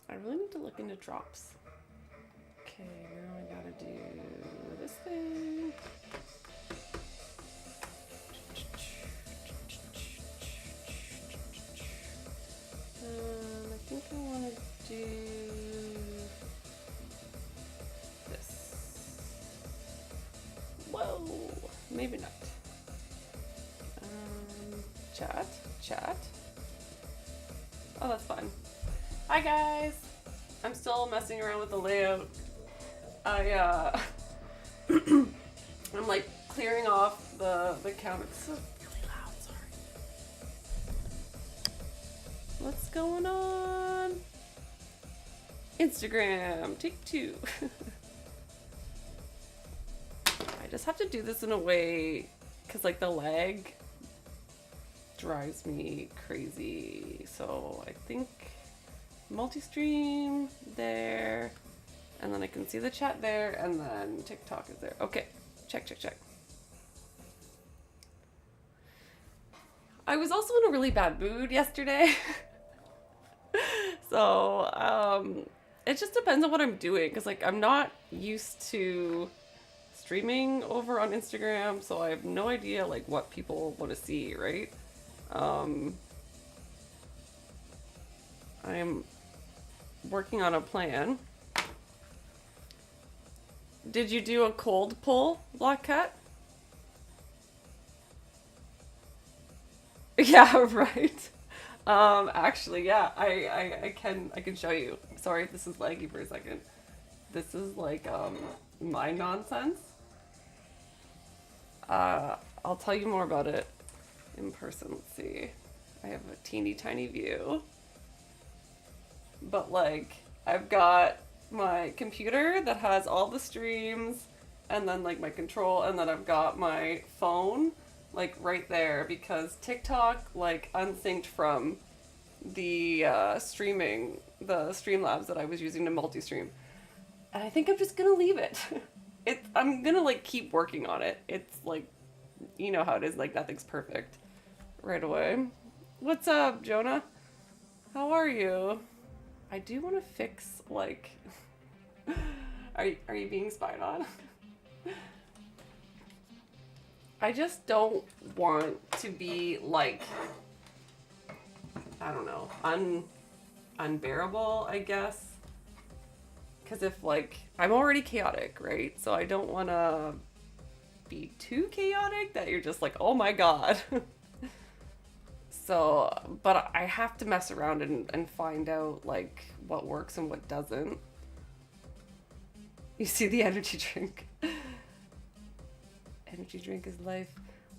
I really need to look into drops. Okay, now I gotta do this thing. I think I want to do this. Whoa, maybe not. Chat. Oh, that's fun. Hi guys. I'm still messing around with the layout. I'm like clearing off the counter. This is really loud, sorry. What's going on? Instagram, take two. I just have to do this in a way, cause like the lag drives me crazy. So I think multi-stream there, and then I can see the chat there, and then TikTok is there. Okay, check. I was also in a really bad mood yesterday. So, it just depends on what I'm doing, because like I'm not used to streaming over on Instagram, so I have no idea like what people want to see, right? I'm working on a plan. Did you do a cold pull, Black Cat? Yeah, right. Actually, yeah, I can show you. Sorry if this is laggy for a second. This is like my nonsense. I'll tell you more about it in person. Let's see. I have a teeny tiny view. But like I've got my computer that has all the streams, and then like my control, and then I've got my phone like right there, because TikTok like unsynced from the streaming, the Streamlabs that I was using to multi-stream. And I think I'm just gonna leave it. I'm gonna like keep working on it. It's like, you know how it is, like nothing's perfect right away. What's up, Jonah? How are you? I do want to fix like are you being spied on? I just don't want to be like, I don't know, unbearable, I guess. Because if like, I'm already chaotic, right? So I don't want to be too chaotic that you're just like, oh my god. So, but I have to mess around and find out like what works and what doesn't. You see the energy drink. Energy drink is life.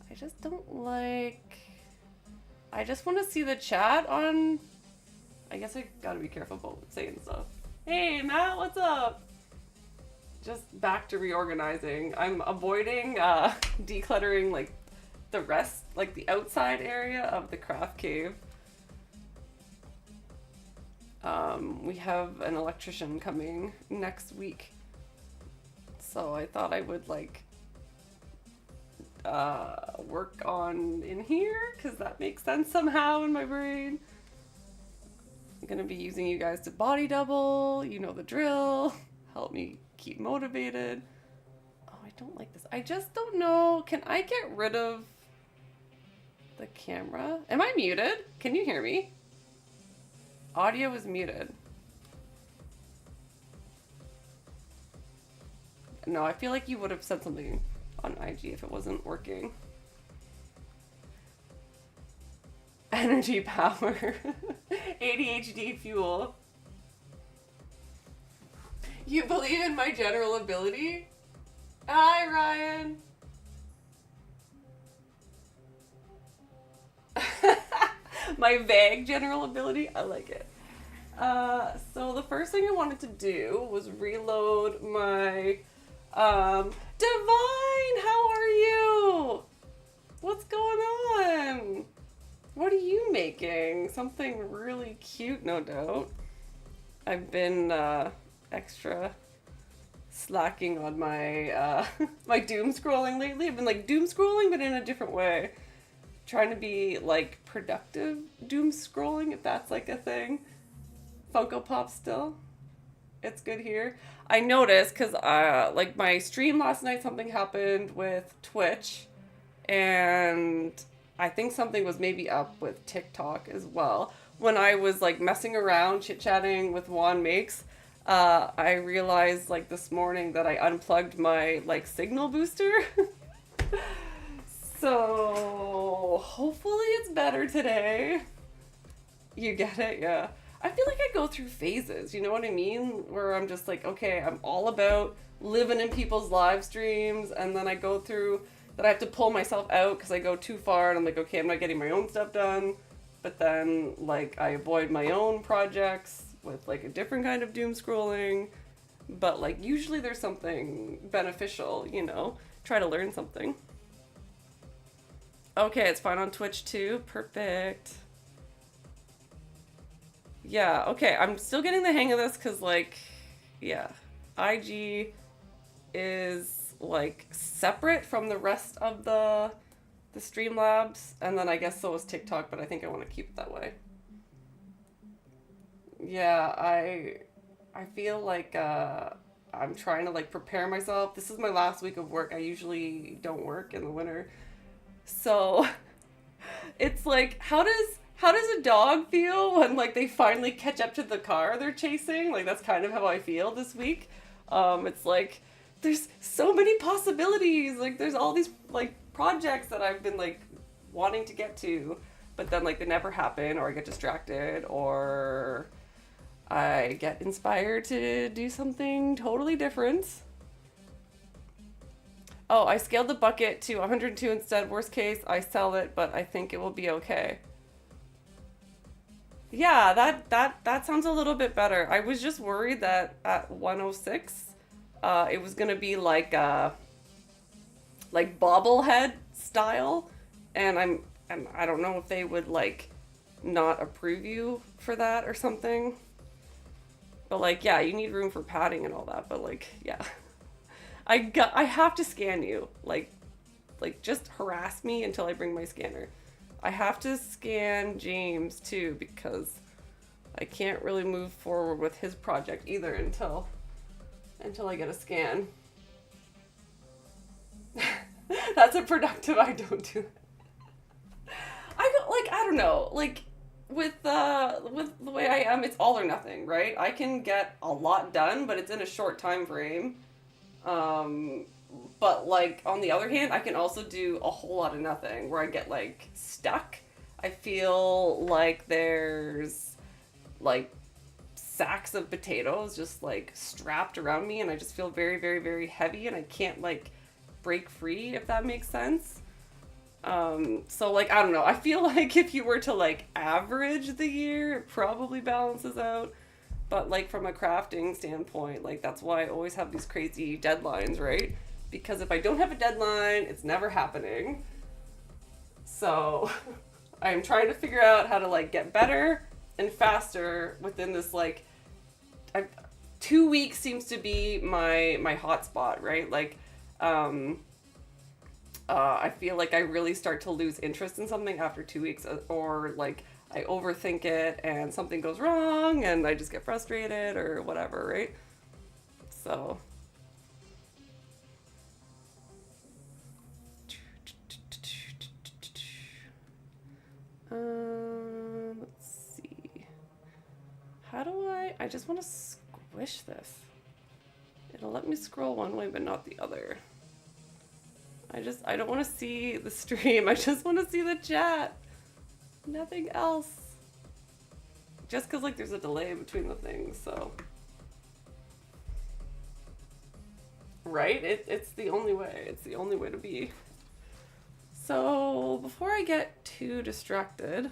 I just don't like... I just want to see the chat on... I guess I gotta be careful about saying stuff. Hey, Matt, what's up? Just back to reorganizing. I'm avoiding decluttering like the rest, like the outside area of the craft cave. We have an electrician coming next week. So I thought I would like work on in here, because that makes sense somehow in my brain. I'm gonna be using you guys to body double, you know the drill, help me keep motivated. Oh, I don't like this. I just don't know. Can I get rid of the camera? Am I muted? Can you hear me? Audio is muted. No, I feel like you would have said something on IG if it wasn't working. Energy power. ADHD fuel. You believe in my general ability? Hi, Ryan. My vague general ability? I like it. So the first thing I wanted to do was reload my... Divine, how are you? What's going on? What are you making? Something really cute, no doubt. I've been extra slacking on my my doom scrolling lately. I've been like doom scrolling, but in a different way. Trying to be like productive doom scrolling, if that's like a thing. Funko Pop still. It's good here. I noticed because like my stream last night, something happened with Twitch, and I think something was maybe up with TikTok as well. When I was like messing around, chit chatting with Juan Makes, I realized like this morning that I unplugged my like signal booster. So hopefully it's better today. You get it? Yeah. I feel like I go through phases, you know what I mean? Where I'm just like, okay, I'm all about living in people's live streams, and then I go through that I have to pull myself out because I go too far, and I'm like, okay, I'm not getting my own stuff done. But then, like, I avoid my own projects with, like, a different kind of doom scrolling. But, like, usually there's something beneficial, you know? Try to learn something. Okay, it's fine on Twitch too. Perfect. Yeah, okay, I'm still getting the hang of this because, like, yeah, IG is, like, separate from the rest of the Streamlabs, and then I guess so is TikTok, but I think I want to keep it that way. Yeah, I feel like I'm trying to, like, prepare myself. This is my last week of work. I usually don't work in the winter. So, it's like, how does a dog feel when like they finally catch up to the car they're chasing? Like that's kind of how I feel this week. It's like there's so many possibilities. Like there's all these like projects that I've been like wanting to get to, but then like they never happen, or I get distracted, or I get inspired to do something totally different. Oh, I scaled the bucket to 102 instead. Worst case, I sell it, but I think it will be okay. Yeah, that sounds a little bit better. I was just worried that at 106, it was gonna be like bobblehead style, and I don't know if they would like not approve you for that or something. But like, yeah, you need room for padding and all that. But like, yeah, I have to scan you. Like just harass me until I bring my scanner. I have to scan James too because I can't really move forward with his project either until I get a scan. That's a productive I don't do it. I don't know. Like with the way I am, it's all or nothing, right? I can get a lot done, but it's in a short time frame. But like on the other hand, I can also do a whole lot of nothing where I get like stuck. I feel like there's like sacks of potatoes just like strapped around me, and I just feel very, very, very heavy, and I can't like break free, if that makes sense. So like, I don't know. I feel like if you were to like average the year, it probably balances out. But like from a crafting standpoint, like that's why I always have these crazy deadlines, right? Because if I don't have a deadline, it's never happening. So I'm trying to figure out how to like get better and faster within this like 2 weeks seems to be my hot spot, right? Like I feel like I really start to lose interest in something after 2 weeks, or like I overthink it and something goes wrong and I just get frustrated or whatever, right? So let's see. How do I just want to squish this. It'll let me scroll one way but not the other. I don't want to see the stream. I just want to see the chat. Nothing else. Just because like there's a delay between the things, so. Right? It's the only way. It's the only way to be. So before I get too distracted,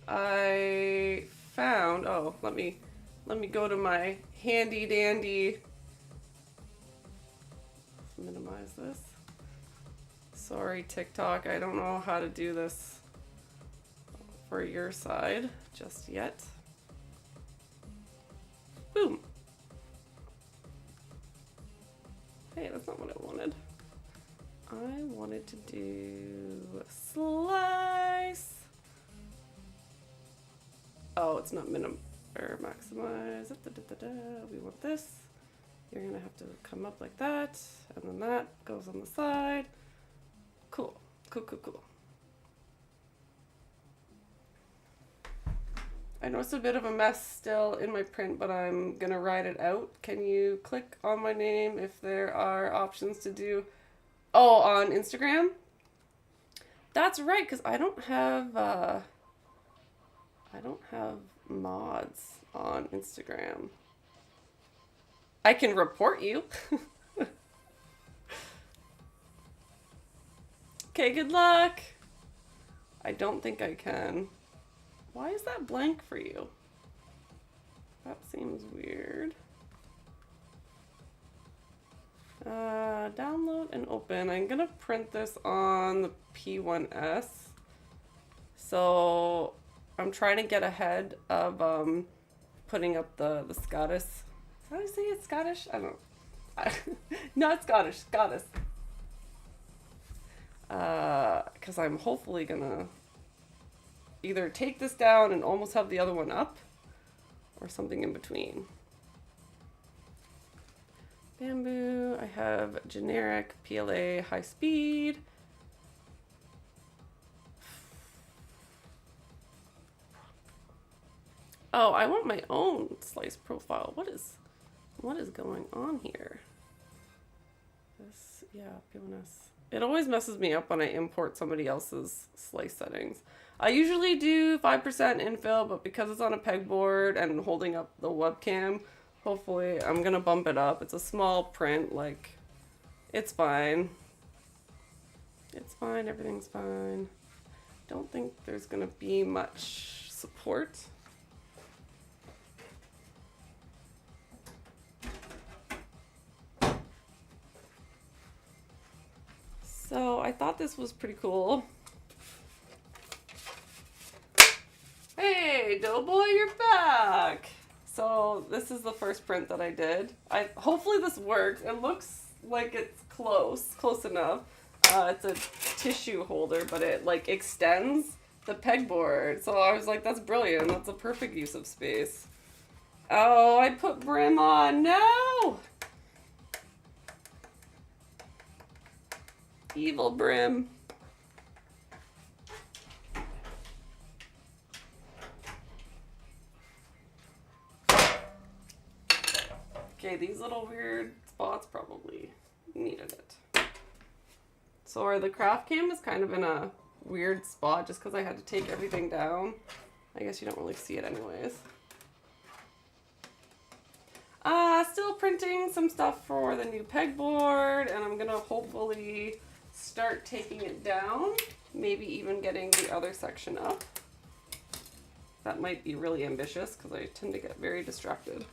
I found, oh, let me go to my handy dandy, minimize this. Sorry, TikTok, I don't know how to do this for your side just yet. Boom. Hey, that's not what I wanted. I wanted to do a slice. Oh, it's not or maximize it. Da, da, da, da. We want this. You're gonna have to come up like that, and then that goes on the side. Cool, cool, cool, cool. I know it's a bit of a mess still in my print, but I'm gonna ride it out. Can you click on my name if there are options to do? Oh, on Instagram? That's right, because I don't have mods on Instagram. I can report you. Okay, good luck. I don't think I can. Why is that blank for you? That seems weird. Download and open. I'm gonna print this on the P1S. So I'm trying to get ahead of putting up the Scottish. How do I say it? Scottish? I don't know. Not Scottish, Scottish. Because I'm hopefully gonna either take this down and almost have the other one up, or something in between. Bamboo, I have generic PLA high speed. Oh, I want my own slice profile. What is going on here? This, yeah, P1S. It always messes me up when I import somebody else's slice settings. I usually do 5% infill, but because it's on a pegboard and holding up the webcam, hopefully I'm gonna bump it up. It's a small print, like, it's fine. It's fine, everything's fine. Don't think there's gonna be much support. So I thought this was pretty cool. Hey, Doughboy, you're back! So this is the first print that I did. Hopefully this works. It looks like it's close enough. It's a tissue holder, but it like extends the pegboard. So I was like, that's brilliant. That's a perfect use of space. Oh, I put brim on. No! Evil brim. Okay, these little weird spots probably needed it. So the craft cam is kind of in a weird spot just because I had to take everything down. I guess you don't really see it anyways. Still printing some stuff for the new pegboard, and I'm gonna hopefully start taking it down, maybe even getting the other section up. That might be really ambitious because I tend to get very distracted.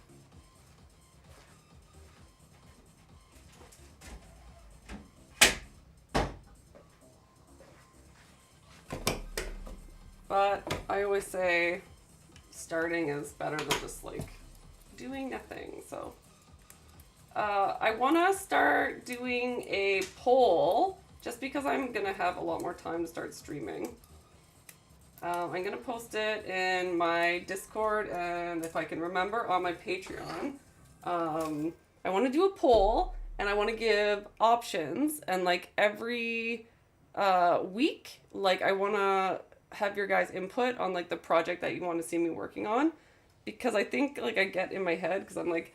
But I always say starting is better than just like doing nothing. So I want to start doing a poll just because I'm going to have a lot more time to start streaming. I'm going to post it in my Discord, and if I can remember, on my Patreon. I want to do a poll, and I want to give options, and like every week, like I want to have your guys' input on like the project that you want to see me working on, because I think like I get in my head because I'm like,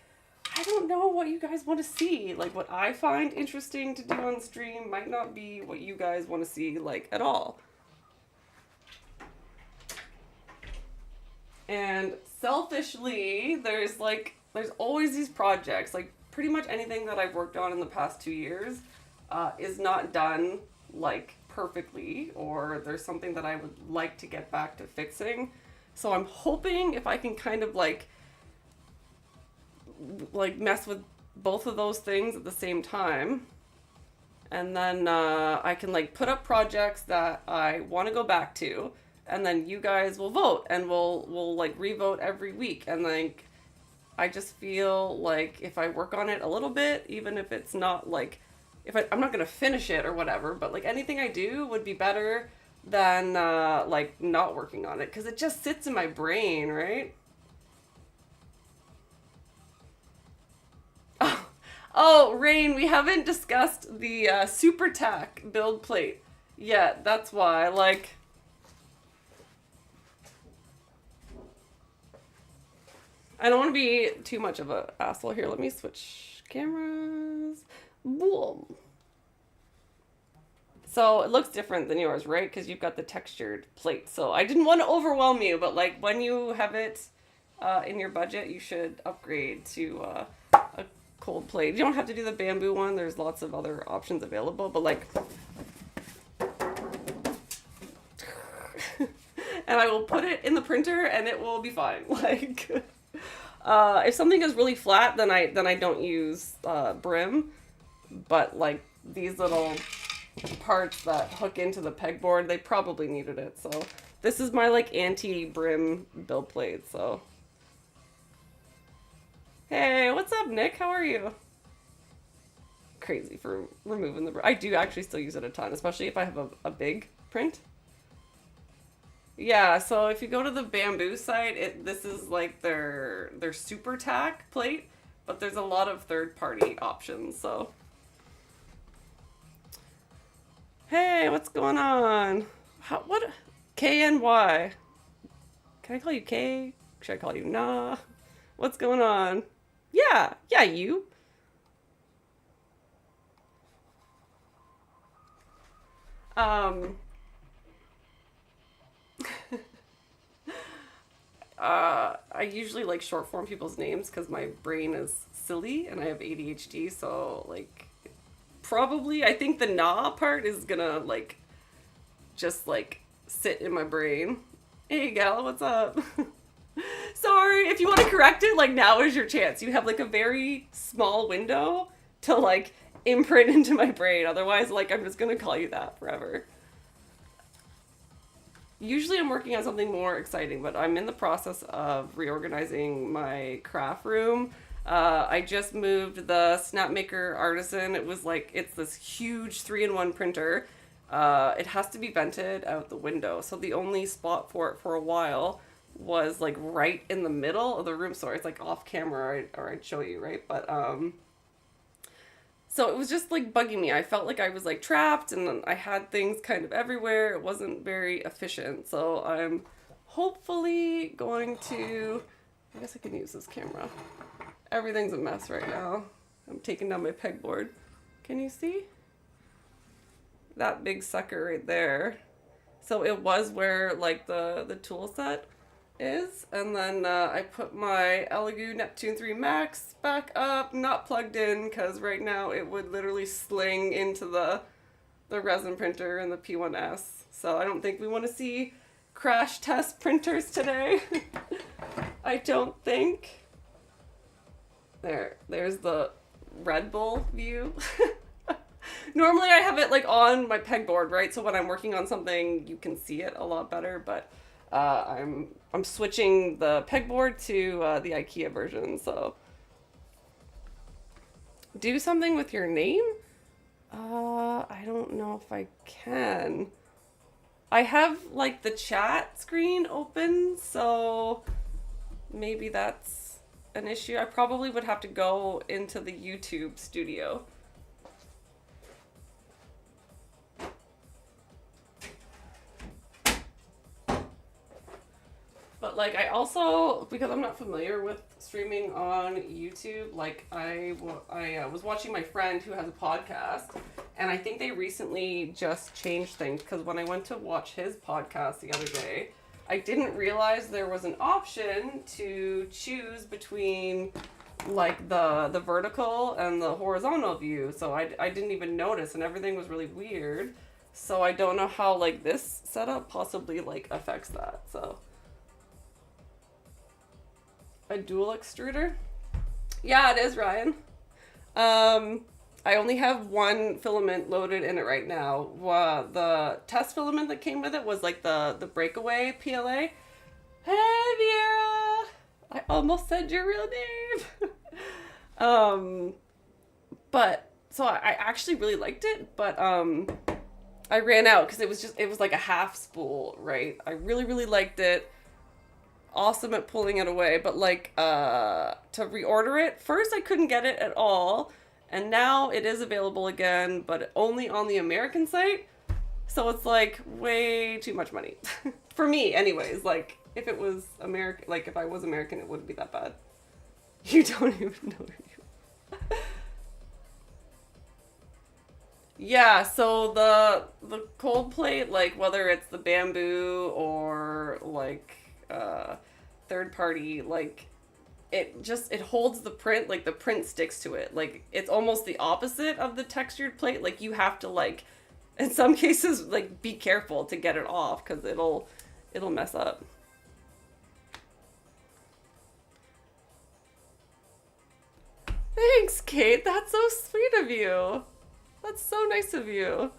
I don't know what you guys want to see. Like what I find interesting to do on stream might not be what you guys want to see like at all. And selfishly, there's always these projects, like pretty much anything that I've worked on in the past 2 years is not done like perfectly, or there's something that I would like to get back to fixing. So I'm hoping if I can kind of like mess with both of those things at the same time, and then I can like put up projects that I want to go back to, and then you guys will vote, and we'll like revote every week. And like I just feel like if I work on it a little bit, even if it's not like, I'm not gonna finish it or whatever, but like anything I do would be better than like not working on it, because it just sits in my brain, right? Oh, Rain, we haven't discussed the Super Tack build plate yet. That's why. Like, I don't want to be too much of a asshole here. Let me switch cameras. Boom. So it looks different than yours, right? Because you've got the textured plate. So I didn't want to overwhelm you, but like when you have it in your budget, you should upgrade to a cold plate. You don't have to do the bamboo one. There's lots of other options available, but like, and I will put it in the printer and it will be fine. Like, if something is really flat, then I don't use brim, but like these little parts that hook into the pegboard, they probably needed it. So this is my like anti-brim build plate. So hey, what's up, Nick? How are you? Crazy for removing the brim. I do actually still use it a ton, especially if I have a big print. Yeah, so if you go to the bamboo site, this is like their super tack plate, but there's a lot of third-party options. So hey, what's going on? What? KNY. Can I call you K? Should I call you Nah? What's going on? Yeah, you. Um, I usually like short form people's names because my brain is silly and I have ADHD, so like probably I think the nah part is gonna like just like sit in my brain. Hey gal, what's up? Sorry, if you want to correct it, like now is your chance. You have like a very small window to like imprint into my brain. Otherwise, like I'm just gonna call you that forever. Usually I'm working on something more exciting, but I'm in the process of reorganizing my craft room. I just moved the Snapmaker Artisan. It was like, it's this huge 3-in-1 printer. It has to be vented out the window. So the only spot for it for a while was like right in the middle of the room. Sorry, it's like off camera or I'd show you, right? But, so it was just like bugging me. I felt like I was like trapped and I had things kind of everywhere. It wasn't very efficient. So I'm hopefully going to, I guess I can use this camera. Everything's a mess right now. I'm taking down my pegboard. Can you see? That big sucker right there. So it was where like the tool set is, and then I put my Elegoo Neptune 3 Max back up, not plugged in, because right now it would literally sling into the resin printer and the P1S. So I don't think we want to see crash test printers today. I don't think. There's the Red Bull view. Normally I have it like on my pegboard, right? So when I'm working on something, you can see it a lot better, but I'm switching the pegboard to the IKEA version. So do something with your name? I don't know if I can. I have like the chat screen open, so maybe that's an issue. I probably would have to go into the YouTube studio. But like I also, because I'm not familiar with streaming on YouTube, like I was watching my friend who has a podcast, and I think they recently just changed things, because when I went to watch his podcast the other day, I didn't realize there was an option to choose between like the vertical and the horizontal view. So I didn't even notice, and everything was really weird. So I don't know how like this setup possibly like affects that. So a dual extruder? Yeah, it is, Ryan. I only have one filament loaded in it right now. The test filament that came with it was like the breakaway PLA. Hey, Viera! I almost said your real name. But so I actually really liked it, but I ran out because it was like a half spool, right? I really, really liked it. Awesome at pulling it away, but like to reorder it, first I couldn't get it at all, And now it is available again, but only on the American site. So it's like way too much money. For me, anyways. Like, if it was American, like if I was American, it wouldn't be that bad. You don't even know you. Yeah, so the cold plate, like whether it's the bamboo or like third party, like it holds the print, like the print sticks to it. Like it's almost the opposite of the textured plate. Like you have to like in some cases like be careful to get it off because it'll mess up. Thanks, Kate. That's so sweet of you. That's so nice of you.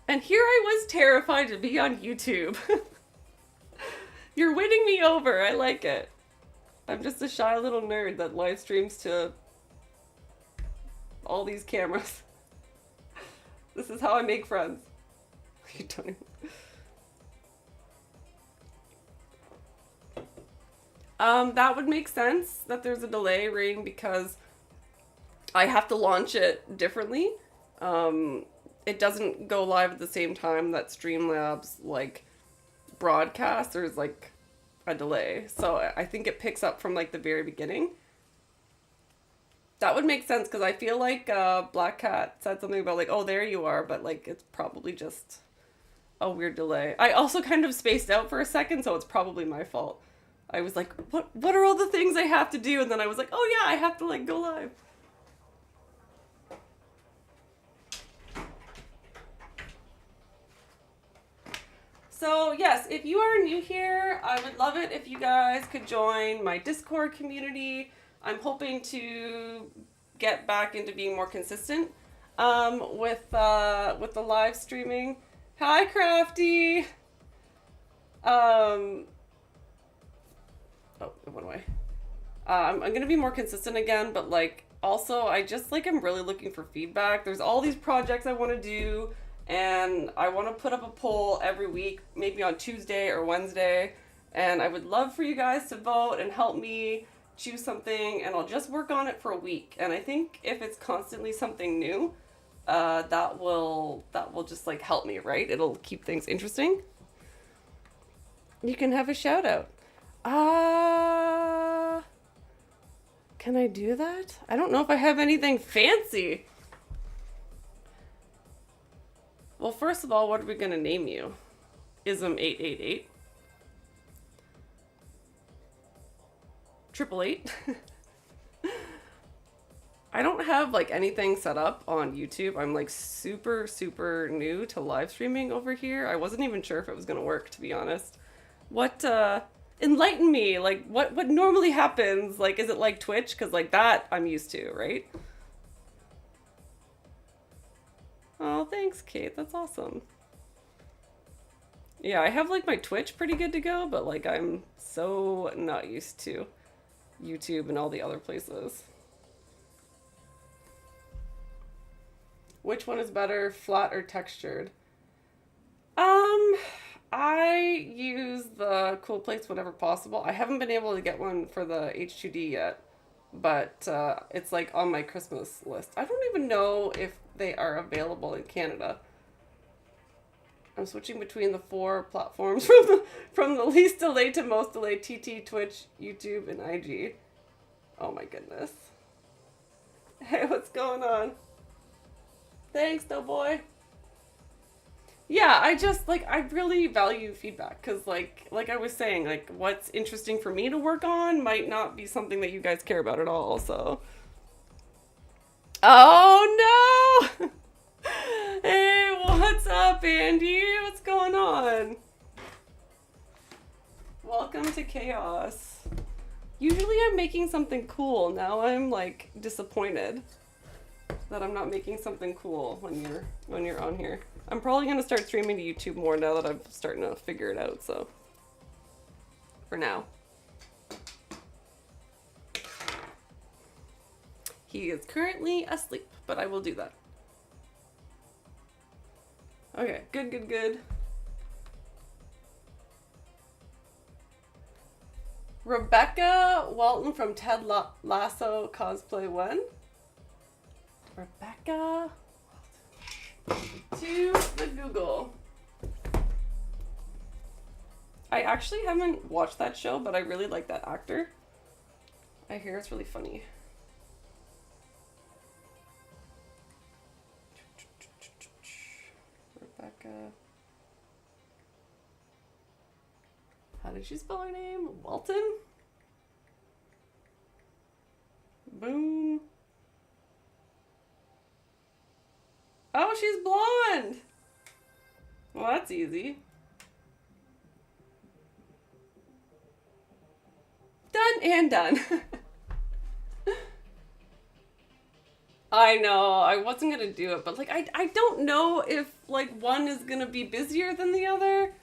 And here I was terrified to be on YouTube. You're winning me over. I like it. I'm just a shy little nerd that live streams to all these cameras. This is how I make friends. You don't even... That would make sense that there's a delay, Rain, because I have to launch it differently. It doesn't go live at the same time that Streamlabs like broadcasts. There's like a delay, so I think it picks up from like the very beginning. That would make sense because I feel like Black Cat said something about like, oh, there you are, but like it's probably just a weird delay. I also kind of spaced out for a second, so it's probably my fault. I was like, what are all the things I have to do? And then I was like, oh yeah, I have to like go live. So yes, if you are new here, I would love it if you guys could join my Discord community. I'm hoping to get back into being more consistent with the live streaming. Hi, Crafty. Oh, it went away. I'm gonna be more consistent again, but like also I just like am really looking for feedback. There's all these projects I want to do, and I want to put up a poll every week, maybe on Tuesday or Wednesday, and I would love for you guys to vote and help me choose something, and I'll just work on it for a week. And I think if it's constantly something new, that will just like help me, right? It'll keep things interesting. You can have a shout out. Can I do that? I don't know if I have anything fancy. Well, first of all, what are we gonna name you? Ism888. 888. I don't have like anything set up on YouTube. I'm like super new to live streaming over here. I wasn't even sure if it was gonna work, to be honest. What enlighten me, like what normally happens? Like, is it like Twitch? Because like that I'm used to, right? Oh, thanks, Kate. That's awesome. Yeah, I have like my Twitch pretty good to go, but like I'm so not used to YouTube and all the other places. Which one is better, flat or textured? I use the cool plates whenever possible. I haven't been able to get one for the H2D yet, but it's like on my Christmas list. I don't even know if they are available in Canada. I'm switching between the 4 platforms from the least delayed to most delayed: TT, Twitch, YouTube, and IG. Oh my goodness. Hey, what's going on? Thanks, Doughboy. Yeah, I just, like, I really value feedback, because, like I was saying, like, what's interesting for me to work on might not be something that you guys care about at all, so. Oh, no! Hey, what's up, Andy? What's going on? Welcome to chaos. Usually I'm making something cool. Now I'm, like, disappointed that I'm not making something cool when you're on here. I'm probably going to start streaming to YouTube more now that I'm starting to figure it out, so. For now. He is currently asleep, but I will do that. Okay, good. Rebecca Walton from Ted Lasso Cosplay 1. Rebecca to the Google. I actually haven't watched that show, but I really like that actor. I hear it's really funny. Rebecca. How did she spell her name? Walton? Boom. Oh, she's blonde. Well, that's easy. Done and done. I know, I wasn't gonna do it, but like I don't know if like one is gonna be busier than the other.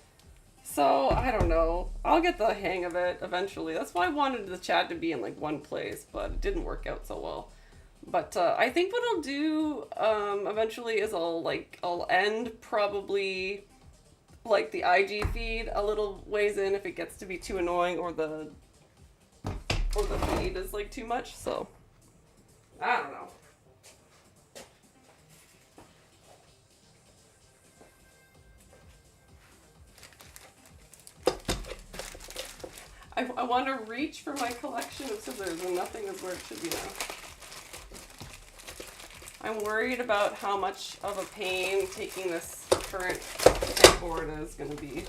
So I don't know. I'll get the hang of it eventually. That's why I wanted the chat to be in like one place, but it didn't work out so well. But I think what I'll do eventually is I'll end probably like the IG feed a little ways in if it gets to be too annoying or the feed is like too much. So I don't know. I want to reach for my collection of scissors and nothing is where it should be now. I'm worried about how much of a pain taking this current board is going to be.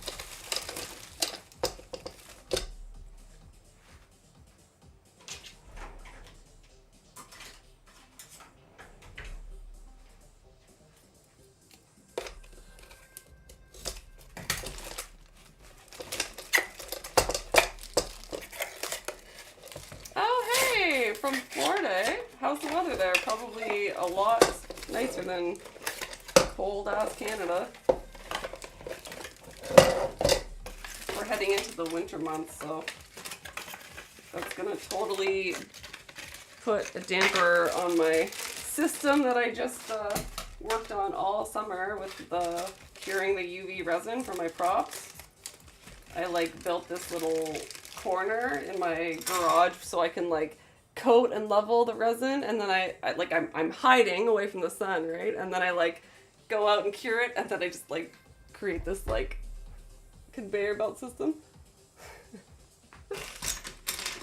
From Florida, how's the weather there? Probably a lot nicer than cold ass Canada. We're heading into the winter months, so that's gonna totally put a damper on my system that I just worked on all summer with the curing the UV resin for my props. I like built this little corner in my garage so I can like coat and level the resin, and then I'm hiding away from the sun, right? And then I like go out and cure it, and then I just like create this like conveyor belt system.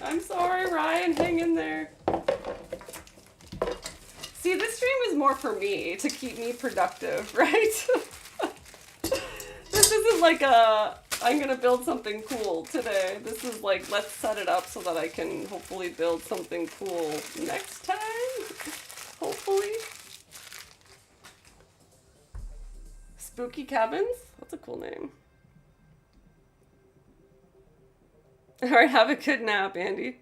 I'm sorry, Ryan, hang in there. See, this stream is more for me to keep me productive, right? This isn't like I'm gonna build something cool today. This is like, let's set it up so that I can hopefully build something cool next time. Hopefully. Spooky Cabins? That's a cool name. Alright, have a good nap, Andy.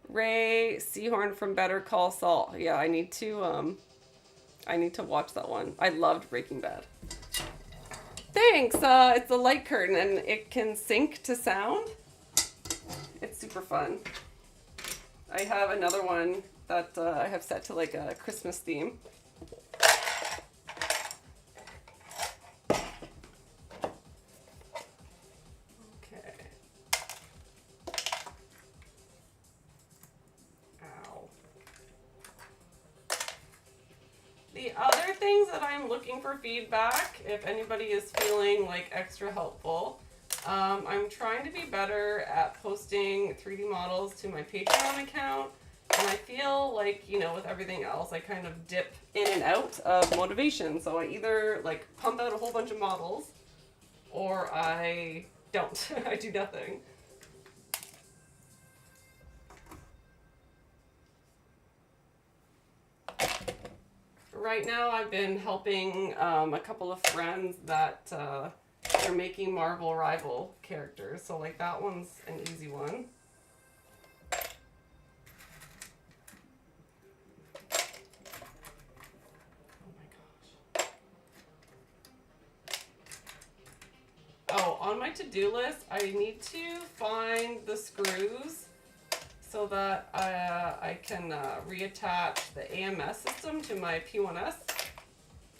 Ray Seahorn from Better Call Saul. Yeah, I need to watch that one. I loved Breaking Bad. Thanks. It's a light curtain and it can sync to sound. It's super fun. I have another one that I have set to like a Christmas theme. Okay. Ow. The other things that I'm looking for feedback, if anybody is feeling like extra helpful, I'm trying to be better at posting 3D models to my Patreon account, and I feel like, you know, with everything else, I kind of dip in and out of motivation. So I either like pump out a whole bunch of models, or I don't. I do nothing. Right now I've been helping a couple of friends that are making Marvel Rival characters. So like that one's an easy one. Oh my gosh. Oh, on my to-do list, I need to find the screws so that I can reattach the AMS system to my P1S.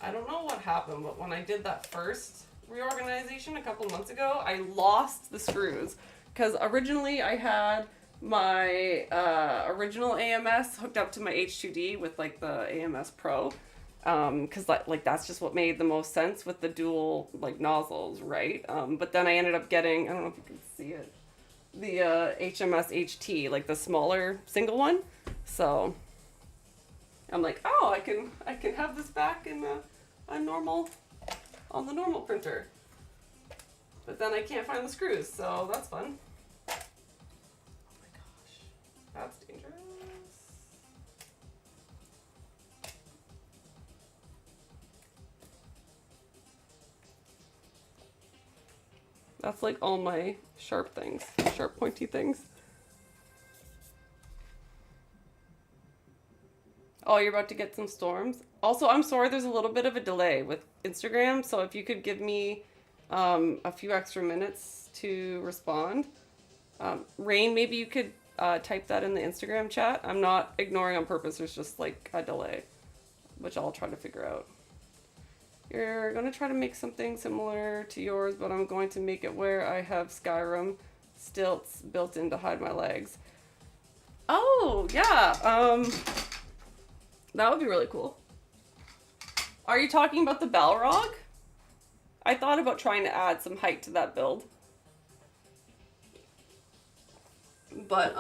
I don't know what happened, but when I did that first reorganization a couple months ago, I lost the screws. Because originally I had my original AMS hooked up to my H2D with like the AMS Pro. Because like that's just what made the most sense with the dual like nozzles, right? But then I ended up getting, I don't know if you can see it, the HMS HT, like the smaller single one. So I'm like, oh, I can have this back in a normal, on the normal printer. But then I can't find the screws, so that's fun. Oh my gosh, that's dangerous. That's like all my sharp things, sharp pointy things. Oh, you're about to get some storms? Also, I'm sorry there's a little bit of a delay with Instagram, so if you could give me a few extra minutes to respond. Rain, maybe you could type that in the Instagram chat. I'm not ignoring on purpose, there's just like a delay, which I'll try to figure out. You're going to try to make something similar to yours, but I'm going to make it where I have Skyrim stilts built in to hide my legs. Oh, yeah. That would be really cool. Are you talking about the Balrog? I thought about trying to add some height to that build. But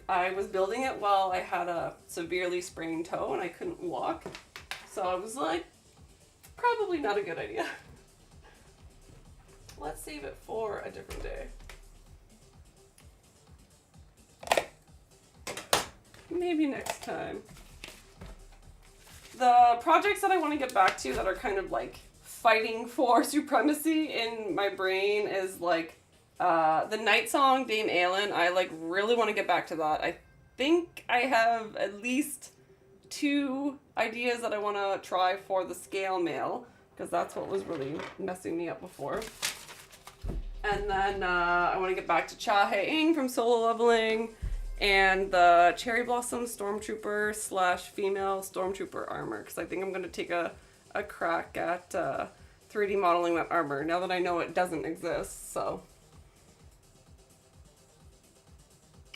I was building it while I had a severely sprained toe and I couldn't walk. So I was like, probably not a good idea. Let's save it for a different day. Maybe next time. The projects that I want to get back to that are kind of like fighting for supremacy in my brain is like the Night Song, Dame Aelin. I like really want to get back to that. I think I have at least 2 ideas that I want to try for the scale mail, because that's what was really messing me up before. And then I want to get back to Cha Hae-ing from Solo Leveling, and the Cherry Blossom Stormtrooper / female Stormtrooper armor, because I think I'm going to take a crack at 3D modeling that armor, now that I know it doesn't exist, so.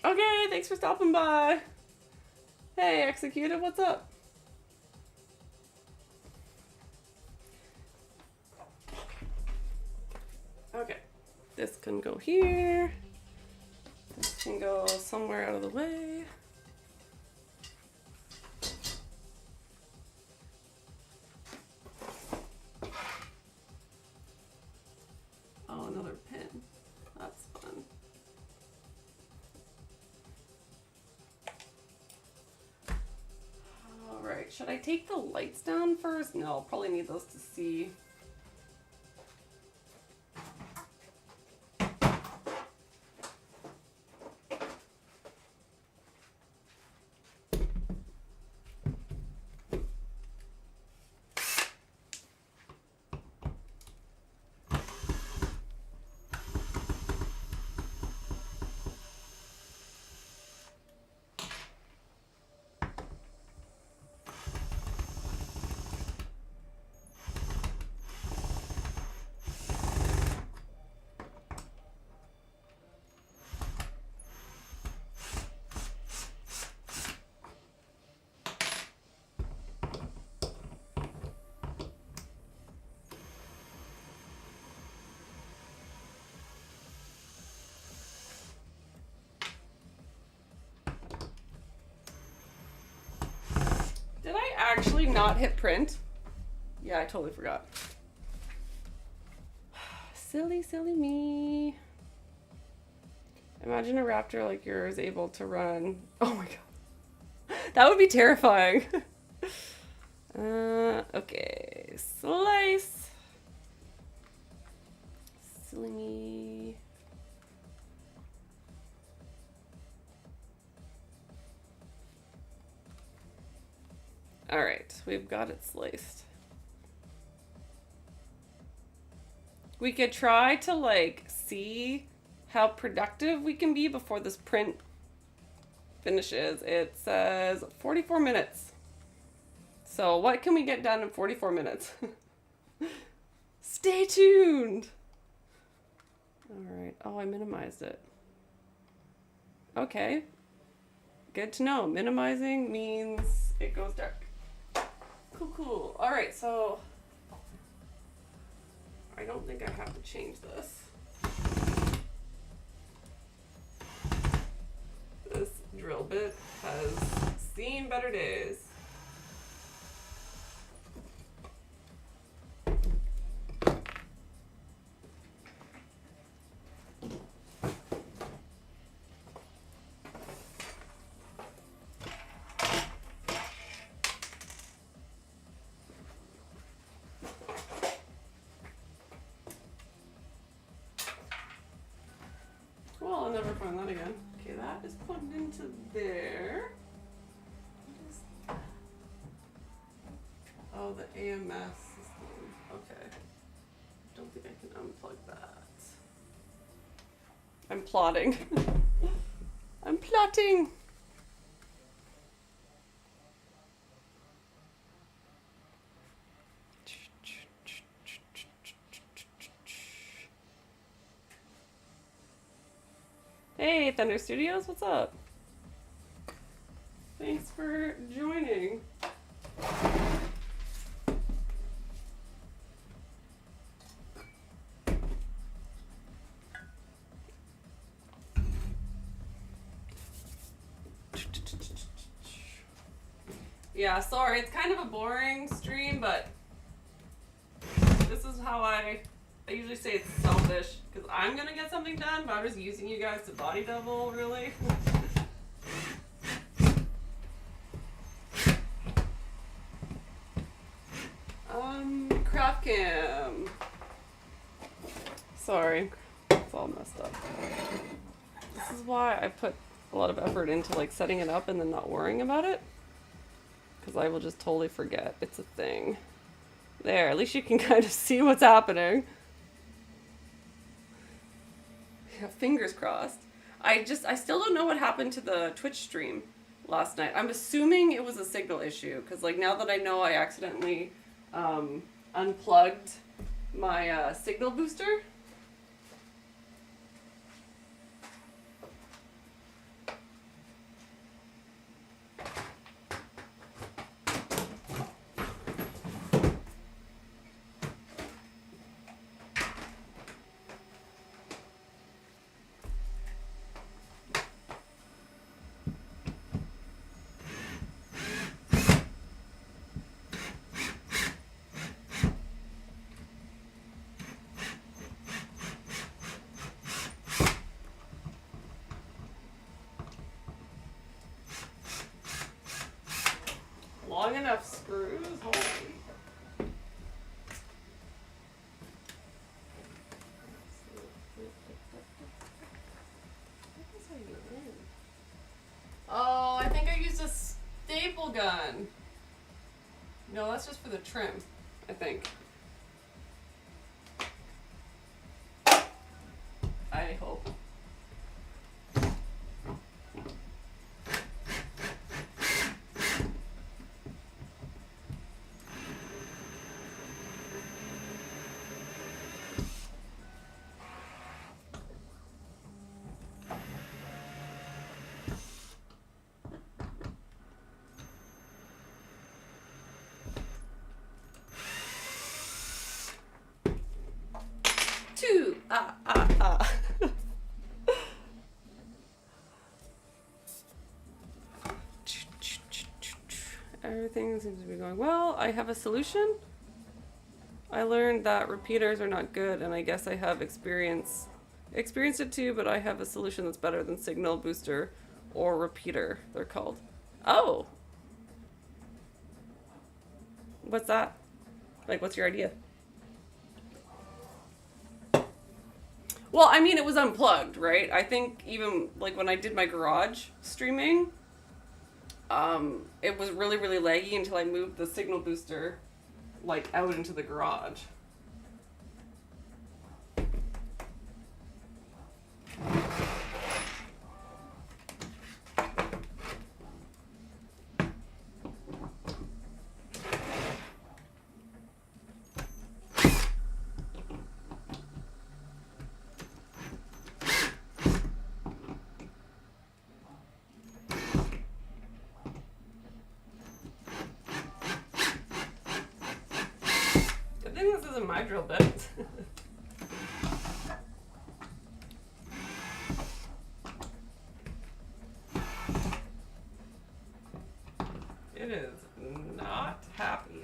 Okay, thanks for stopping by. Hey, Executed, what's up? Okay, this can go here. This can go somewhere out of the way. Oh, another pin. That's fun. All right, should I take the lights down first? No, I'll probably need those to see. Did I actually not hit print? Yeah, I totally forgot. Silly, silly me. Imagine a raptor like yours able to run. Oh my god. That would be terrifying. Okay. Slice. Silly me. All right, we've got it sliced. We could try to like see how productive we can be before this print finishes. It says 44 minutes. So what can we get done in 44 minutes? Stay tuned. All right. Oh, I minimized it. Okay. Good to know. Minimizing means it goes dark. Cool, cool. Alright, so I don't think I have to change this. This drill bit has seen better days. Well, I'll never find that again. Okay, that is plugged into there. What is that? Oh, the AMS system. Okay. Don't think I can unplug that. I'm plotting. I'm plotting. Hey, Thunder Studios, what's up? Thanks for joining. Yeah, sorry, it's kind of a boring stream, but this is how I usually say it's selfish, because I'm gonna get something done, but I'm just using you guys to body double, really. Craft cam. Sorry, it's all messed up. This is why I put a lot of effort into like setting it up and then not worrying about it, because I will just totally forget it's a thing. There, at least you can kind of see what's happening. Yeah, fingers crossed. I still don't know what happened to the Twitch stream last night. I'm assuming it was a signal issue, because like now that I know I accidentally unplugged my signal booster. Long enough screws? Hold on. Oh, I think I used a staple gun. No, that's just for the trim, I think. I hope. Everything seems to be going well. I have a solution. I learned that repeaters are not good, and I guess I have experienced it too, but I have a solution that's better than signal booster or repeater, they're called. Oh! What's that? Like, what's your idea? Well, I mean, it was unplugged, right? I think even, like, when I did my garage streaming, it was really, really laggy until I moved the signal booster, like, out into the garage. my drill bit. It is not happy.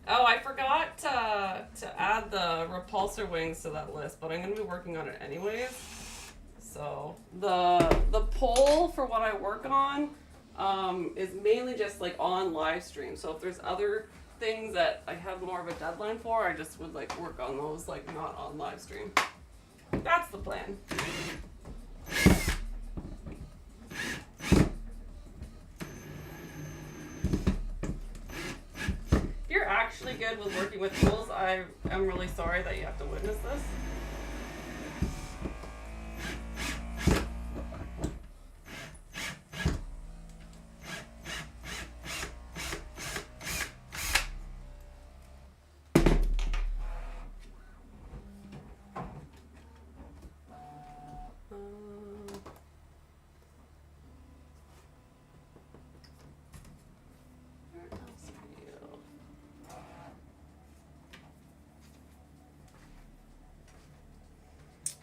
Oh, I forgot to add the repulsor wings to that list, but I'm going to be working on it anyways. So the poll for what I work on is mainly just like on live stream. So if there's other things that I have more of a deadline for, I just would like work on those like not on live stream. That's the plan. If you're actually good with working with tools, I am really sorry that you have to witness this.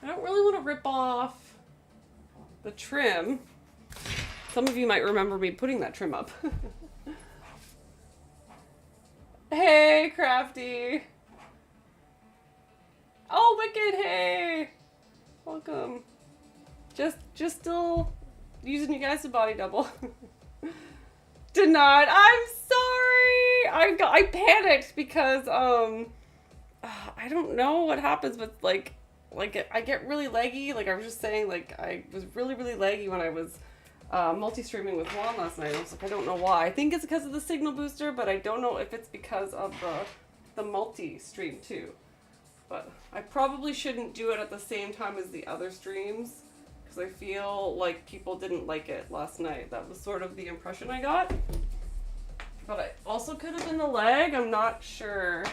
I don't really want to rip off the trim. Some of you might remember me putting that trim up. Hey, Crafty. Oh, Wicked, hey. Welcome. Just still using you guys to body double. Denied. I'm sorry. I panicked because I don't know what happens, but like I get really laggy. Like I was just saying, like I was really laggy when I was multi-streaming with Juan last night. I was like, I don't know why. I think it's because of the signal booster, but I don't know if it's because of the multi-stream too. But I probably shouldn't do it at the same time as the other streams because I feel like people didn't like it last night. That was sort of the impression I got. But it also could have been the lag. I'm not sure.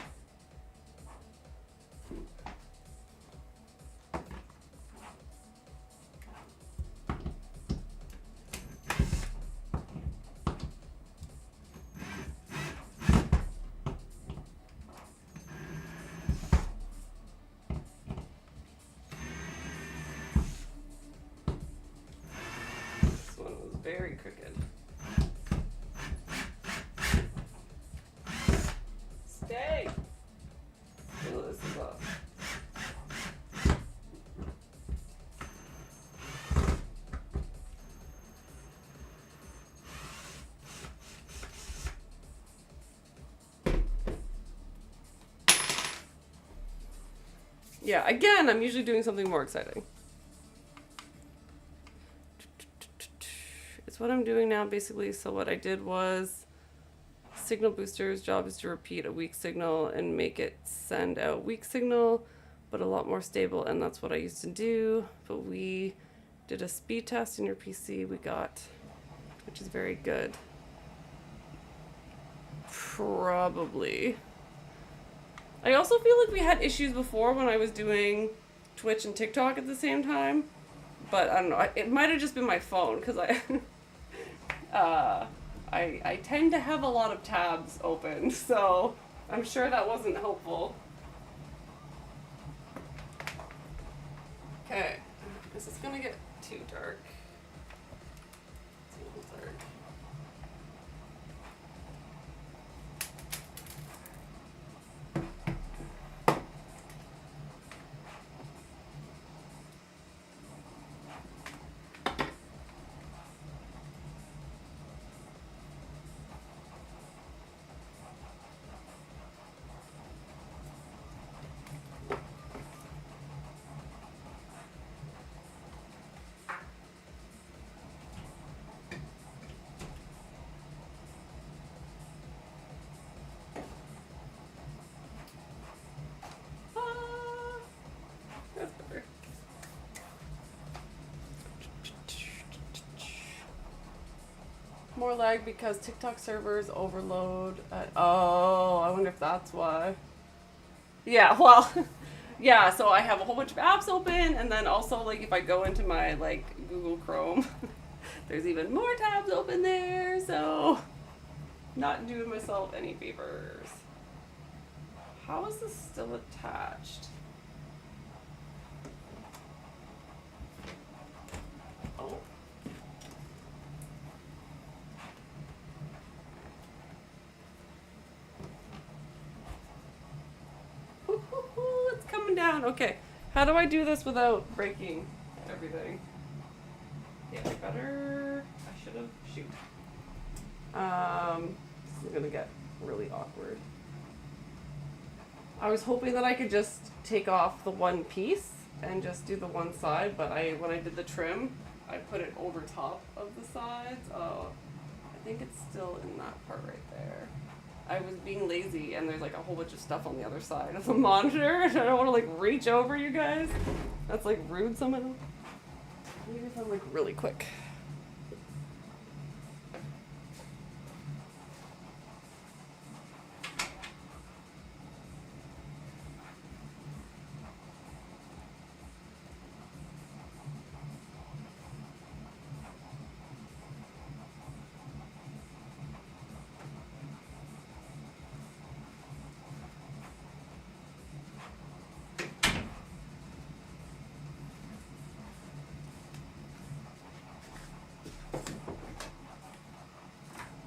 Very crooked. Stay! Oh, this is off. Yeah, again, I'm usually doing something more exciting. It's what I'm doing now, basically. So what I did was signal booster's job is to repeat a weak signal and make it send out weak signal, but a lot more stable, and that's what I used to do. But we did a speed test in your PC we got, which is very good. Probably. I also feel like we had issues before when I was doing Twitch and TikTok at the same time, but I don't know. It might have just been my phone because I tend to have a lot of tabs open, so I'm sure that wasn't helpful. Okay, this is gonna get too dark. Too dark. More lag because TikTok servers overload. Oh, I wonder if that's why. Yeah, well, yeah, so I have a whole bunch of apps open, and then also, like, if I go into my, like, Google Chrome, There's even more tabs open there, so not doing myself any favors. How is this still attached? Oh. It's coming down. Okay. How do I do this without breaking everything? Yeah, I better. I should have. Shoot. This is gonna get really awkward. I was hoping that I could just take off the one piece and just do the one side, but when I did the trim, I put it over top of the sides. Oh, I think it's still in that part right there. I was being lazy, and there's like a whole bunch of stuff on the other side of the monitor, and I don't want to like reach over you guys. That's like rude somehow. Maybe if I'm like really quick.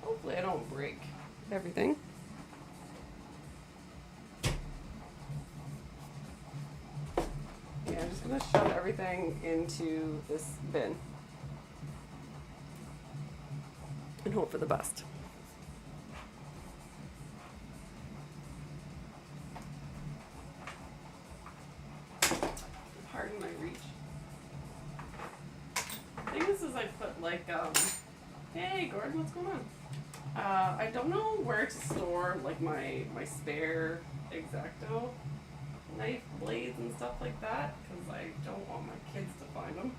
Hopefully I don't break everything. Yeah, I'm just gonna shove everything into this bin and hope for the best. Pardon my reach. I think this is I put like hey Gordon, what's going on? I don't know where to store like my spare X-Acto knife blades and stuff like that because I don't want my kids to find them.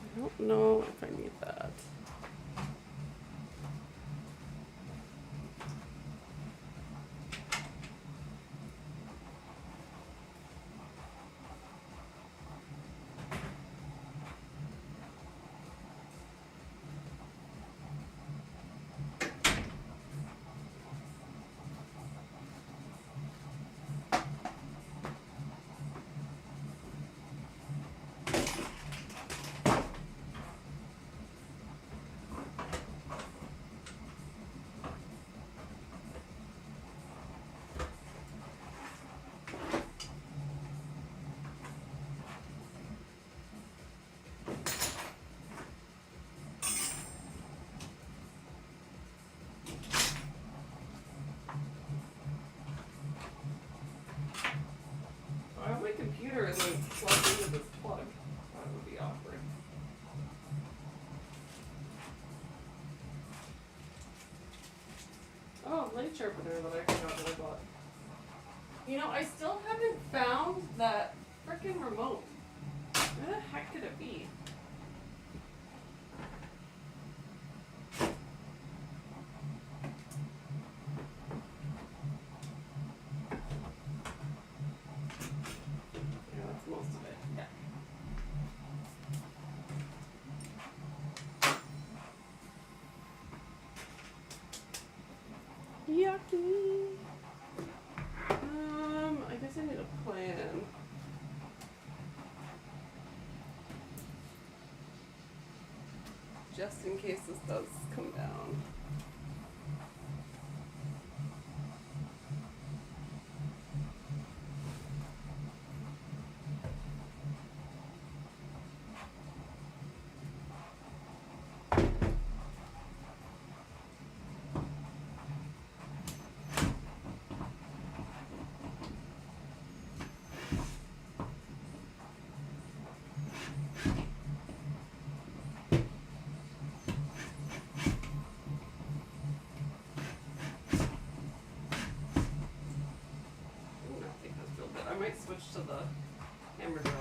I don't know if I need that. My computer isn't plugged into this plug. That would be awkward. Oh, light sharpener that I forgot that I bought. You know, I still haven't found that frickin' remote. Where the heck could it be? Most of it, yeah. Yucky. I guess I need a plan. Just in case this does come down. attached to the hammer drill.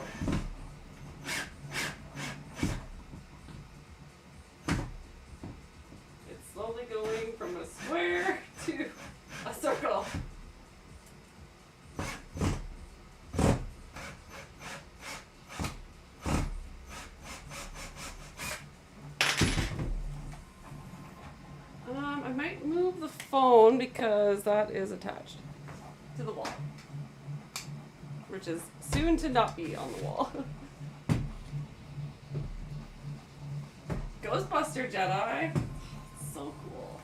It's slowly going from a square to a circle. I might move the phone because that is attached to the wall, which is soon to not be on the wall. Ghostbuster Jedi. So cool.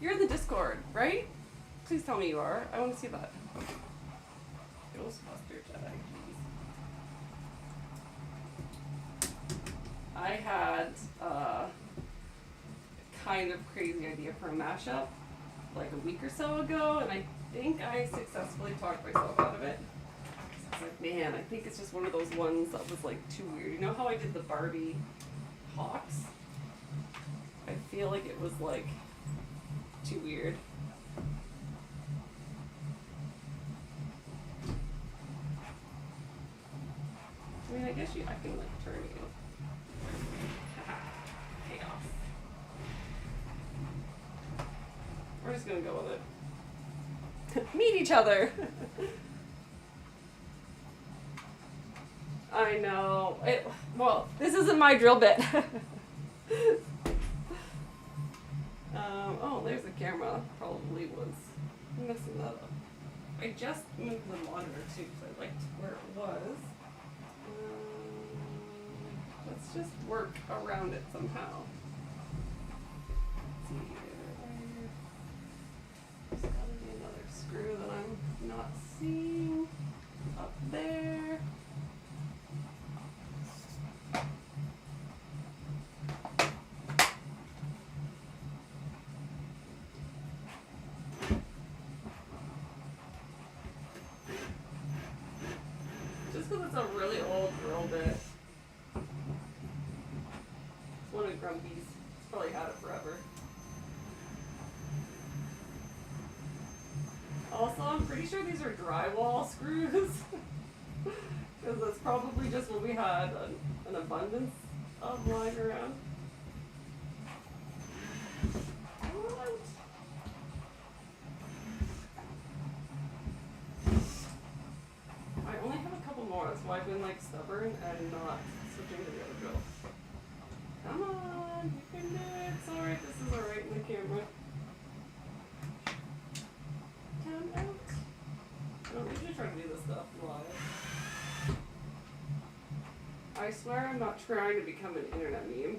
You're in the Discord, right? Please tell me you are. I want to see that. Ghostbuster Jedi. I had a kind of crazy idea for a mashup like a week or so ago, and I think I successfully talked myself out of it. I was like, man, I think it's just one of those ones that was like too weird. You know how I did the Barbie Hawks? I feel like it was like too weird. I mean, I guess I can like turn you. Chaos. We're just gonna go with it. Meet each other. I know. Well, this isn't my drill bit. Oh, there's the camera. Probably was messing that up. I just moved the monitor too, because I liked where it was. Let's just work around it somehow. Let's see here. There's gotta be another screw that I'm not seeing up there. Just because it's a really old drill bit. One of Grumpy's. It's probably had it forever. Also, I'm pretty sure these are drywall screws. Because that's probably just what we had an abundance of lying around. What? I only have a couple more, that's why I've been like stubborn and not switching to the other drill. Come on, you can do it. It's alright, this is alright in the camera. Come out. I don't usually try to do this stuff live. I swear I'm not trying to become an internet meme.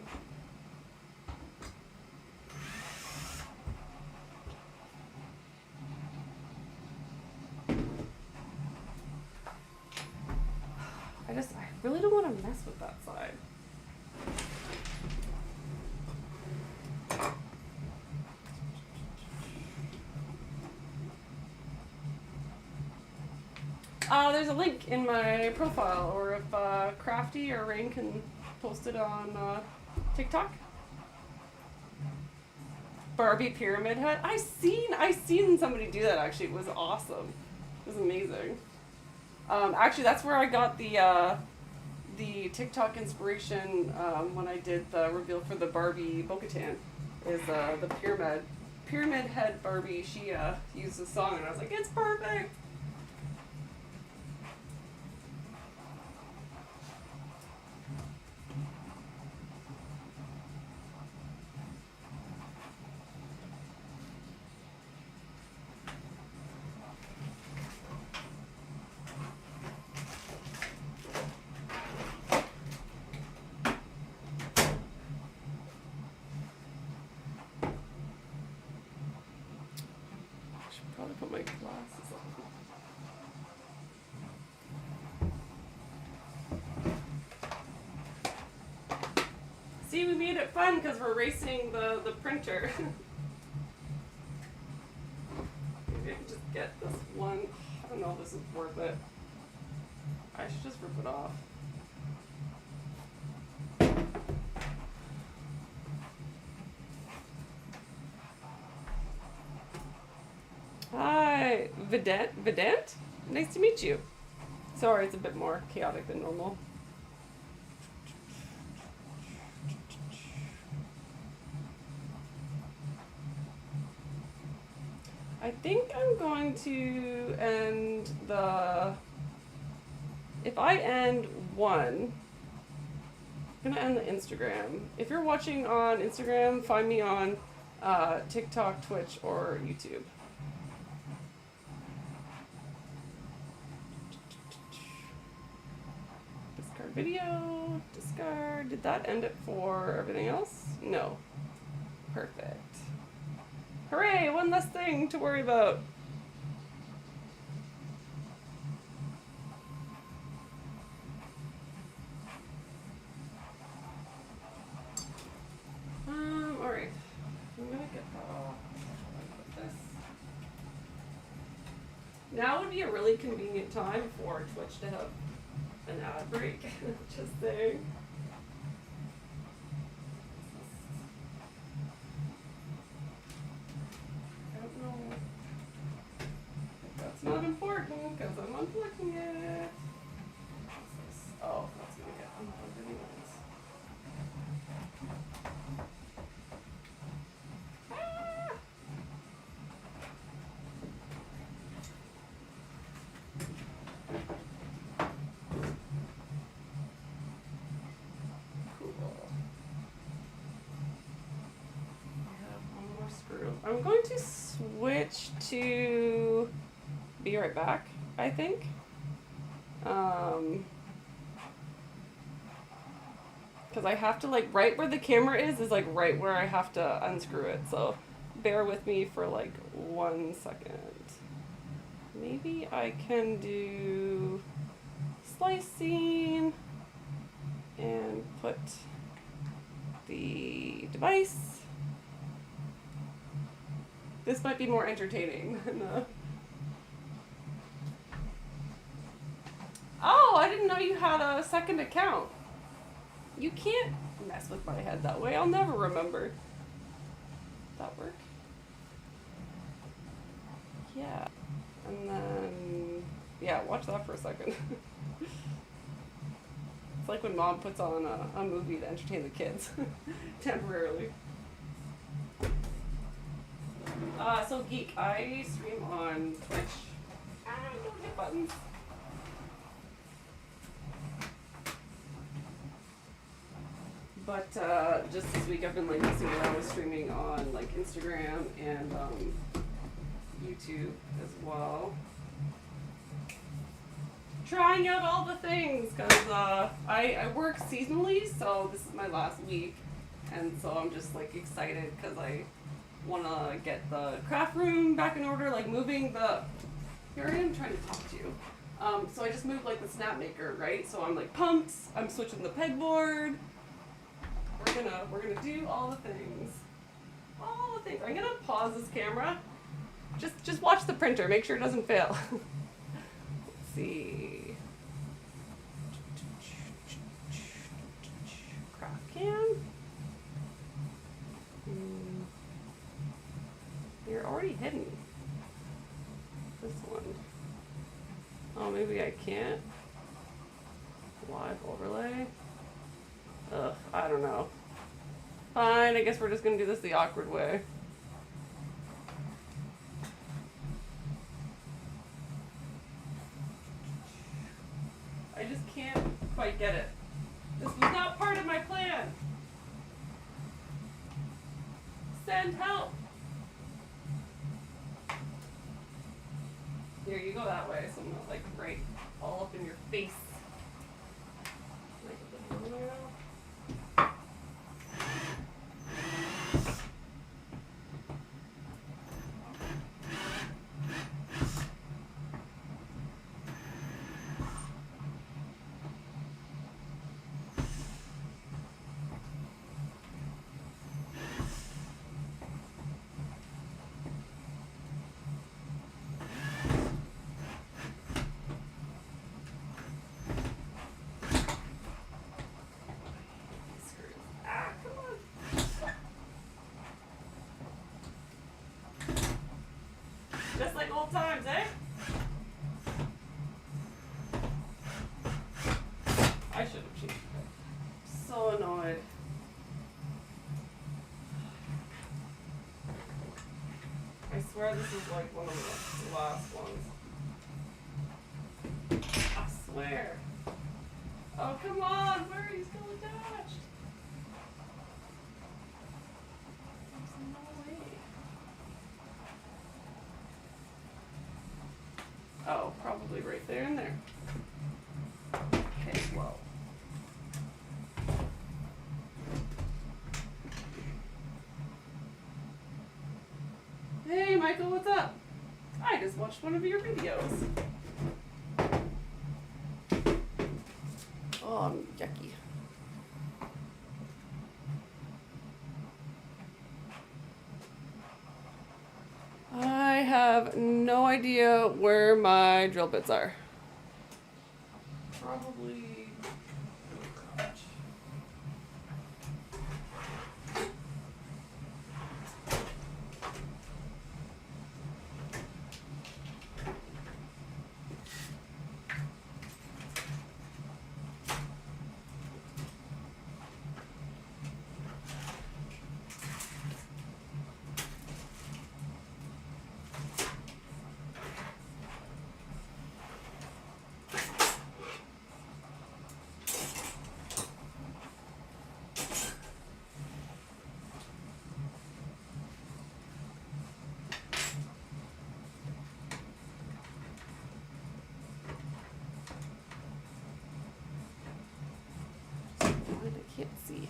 I really don't want to mess with that side. There's a link in my profile, or if Crafty or Rain can post it on TikTok. Barbie pyramid head. I seen somebody do that actually. It was awesome. It was amazing. Actually, that's where I got the TikTok inspiration when I did the reveal for the Barbie Bo-Katan. Is the pyramid head Barbie. She used the song, and I was like, it's perfect. Probably put my glasses on. See, we made it fun because we're racing the printer. Maybe I can just get this one. I don't know if this is worth it. I should just rip it off. Hi, Vident? Nice to meet you. Sorry, it's a bit more chaotic than normal. I think I'm going to end the. If I end one, I'm gonna end the Instagram. If you're watching on Instagram, find me on TikTok, Twitch, or YouTube. Discard video. Discard. Did that end it for everything else? No. Perfect. Hooray! One less thing to worry about. Alright. I'm gonna get that off. Put this. Now would be a really convenient time for Twitch to have an ad break. Just saying. I don't know if that's not important because I'm unplugging it. Oh, that's gonna get unplugged anyways. I'm going to switch to Be Right Back, I think. Because I have to, like, right where the camera is like right where I have to unscrew it. So bear with me for like 1 second. Maybe I can do slicing and put the device. This might be more entertaining than Oh, I didn't know you had a second account. You can't mess with my head that way. I'll never remember. That work? Yeah. And then, yeah, watch that for a second. It's like when mom puts on a movie to entertain the kids, temporarily. So Geek, I stream on Twitch. Don't hit buttons. But just this week I've been like messing around with streaming on like Instagram and YouTube as well. Trying out all the things because I work seasonally, so this is my last week, and so I'm just like excited because I want to get the craft room back in order, like moving the. Here I am trying to talk to you. So I just moved like the snap maker, right? So I'm like pumped. I'm switching the pegboard. We're gonna do all the things. All the things. I'm gonna pause this camera. Just watch the printer. Make sure it doesn't fail. Let's see. Craft can. You're already hidden. This one. Oh, maybe I can't. Live overlay. Ugh, I don't know. Fine, I guess we're just gonna do this the awkward way. I just can't quite get it. This was not part of my plan. Send help. Here, you go that way, so I'm not like right all up in your face. so annoyed. I swear this is like one of the last ones. I swear. Oh, come on! Where are you still attached? There's no way. Oh, probably right there and there. Okay, well. Hey, Michael, what's up? I just watched one of your videos. Oh, yucky. I have no idea where my drill bits are. Probably. Oh, gosh. I can't see.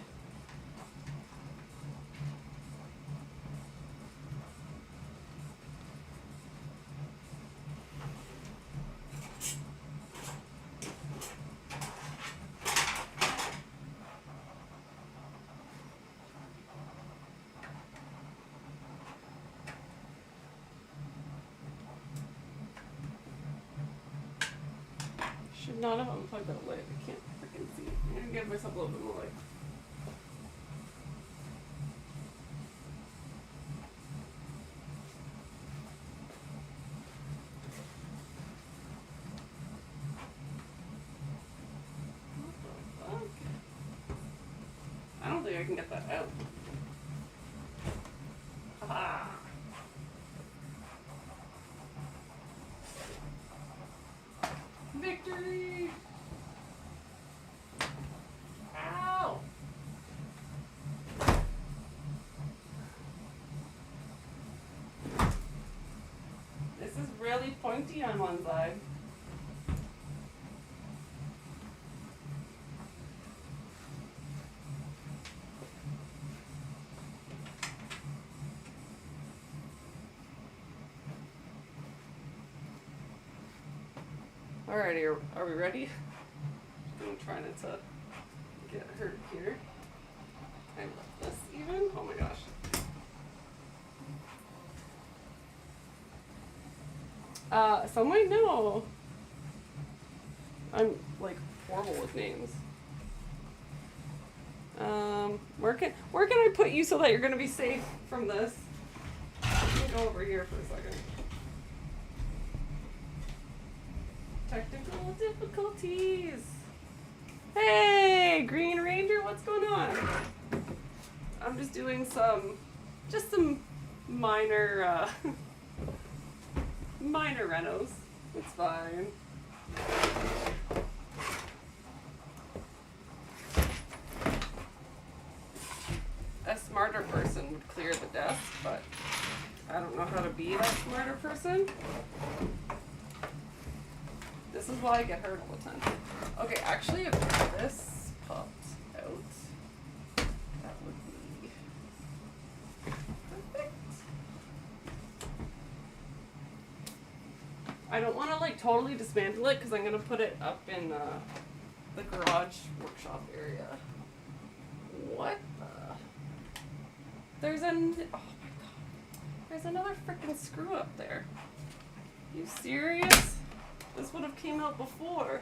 Should not have unplugged that light. I can't freaking see. I'm gonna give myself a little bit more light. What the fuck? I don't think I can get that out. Ah. Victory! Ow! This is really pointy on one side. Alrighty, are we ready? I'm trying not to get hurt here. I left this even? Oh my gosh. Some might know. I'm like horrible with names. Where can I put you so that you're gonna be safe from this? Let me go over here for a second. Technical difficulties. Hey, Green Ranger, what's going on? I'm just doing some minor, minor renos. It's fine. A smarter person would clear the desk, but I don't know how to be that smarter person. This is why I get hurt all the time. Okay, actually, if this popped out, that would be perfect. I don't want to like totally dismantle it because I'm gonna put it up in the garage workshop area. What the? There's oh my god. There's another freaking screw up there. You serious? This would have came out before.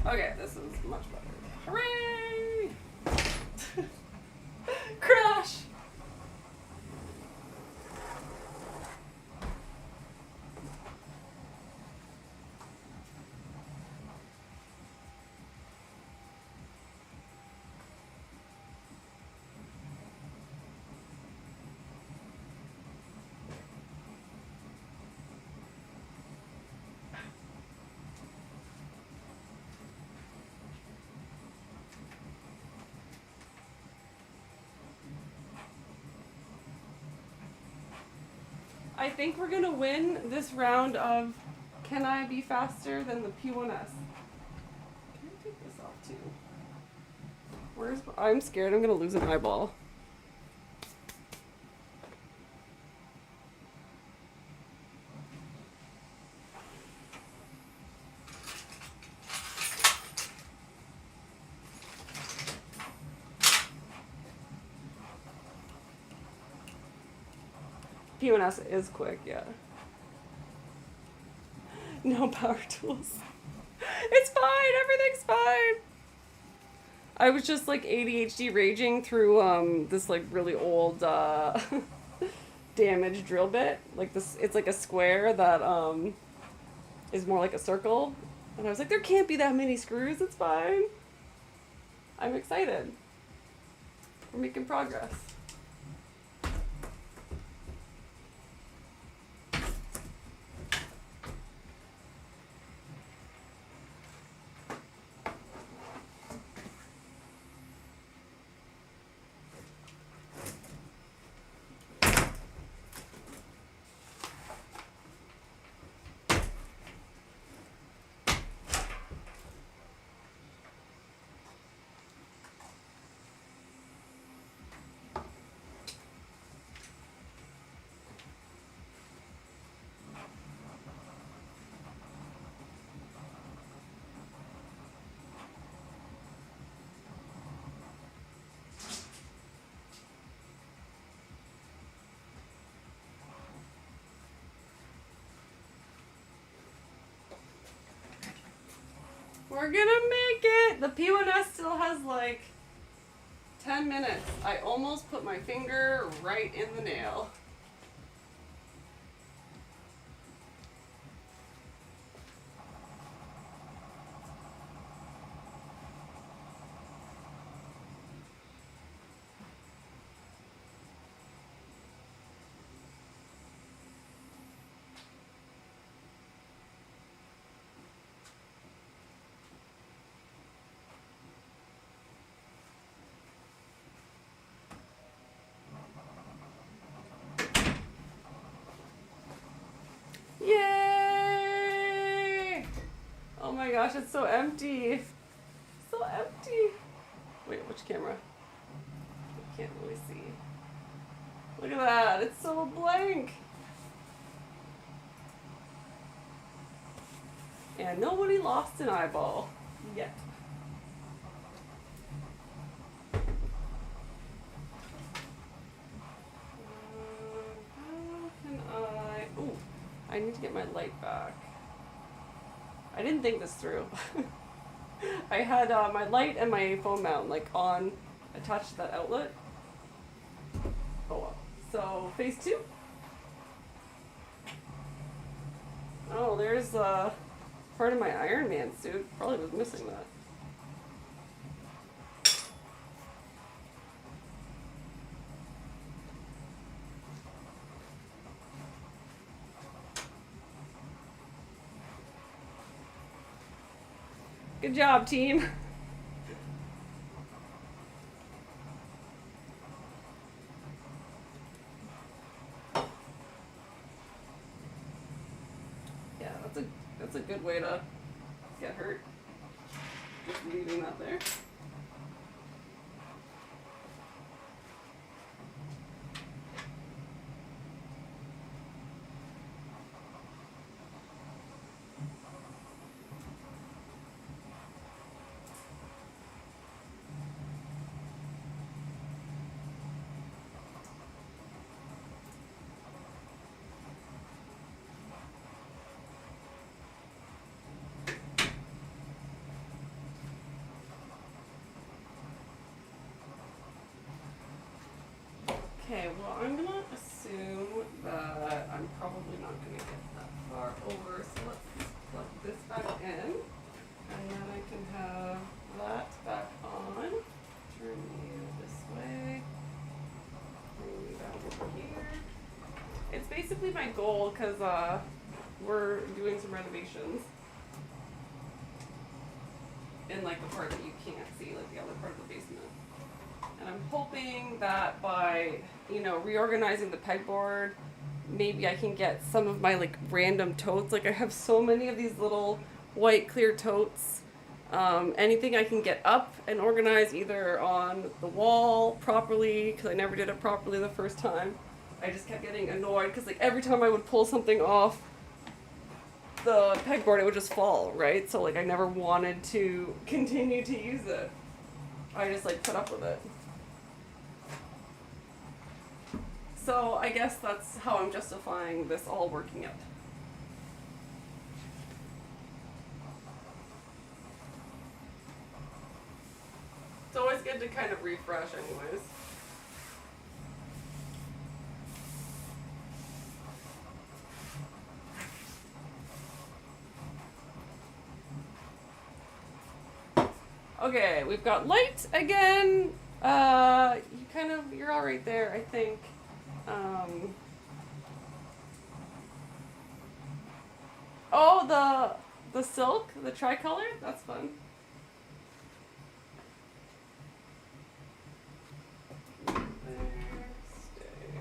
Okay, this is much better. Hooray! Crash! I think we're gonna win this round of Can I Be Faster Than the P1S? Can I take this off too? I'm scared I'm gonna lose an eyeball. P1S is quick, yeah. No power tools. It's fine, everything's fine. I was just like ADHD raging through this like really old damaged drill bit. Like this, it's like a square that is more like a circle. And I was like, there can't be that many screws, it's fine. I'm excited. We're making progress. We're gonna make it! The P1S still has like 10 minutes. I almost put my finger right in the nail. Yay! Oh my gosh, it's so empty. So empty. Wait, which camera? I can't really see. Look at that, it's so blank. And nobody lost an eyeball yet. How can I... Ooh, I need to get my light back. I didn't think this through. I had my light and my phone mount like on, attached to that outlet. Oh well. So phase 2. Oh, there's part of my Iron Man suit. Probably was missing that. Good job, team. Yeah, that's a good way to get hurt. Just leaving that there. Okay, well, I'm gonna assume that I'm probably not gonna get that far over, so let's plug this back in, and then I can have that back on. Turn you this way, bring you back over here. It's basically my goal, because we're doing some renovations in like the part that you can't see, like the other part of the basement. And I'm hoping that by, reorganizing the pegboard, maybe I can get some of my like random totes. Like I have so many of these little white clear totes. Anything I can get up and organize either on the wall properly, because I never did it properly the first time. I just kept getting annoyed because like every time I would pull something off the pegboard, it would just fall, right? So like I never wanted to continue to use it. I just like put up with it. So I guess that's how I'm justifying this all working out. It's always good to kind of refresh anyways. Okay, we've got light again. You're all right there, I think. Oh, the silk, the tricolor, that's fun. There, stay.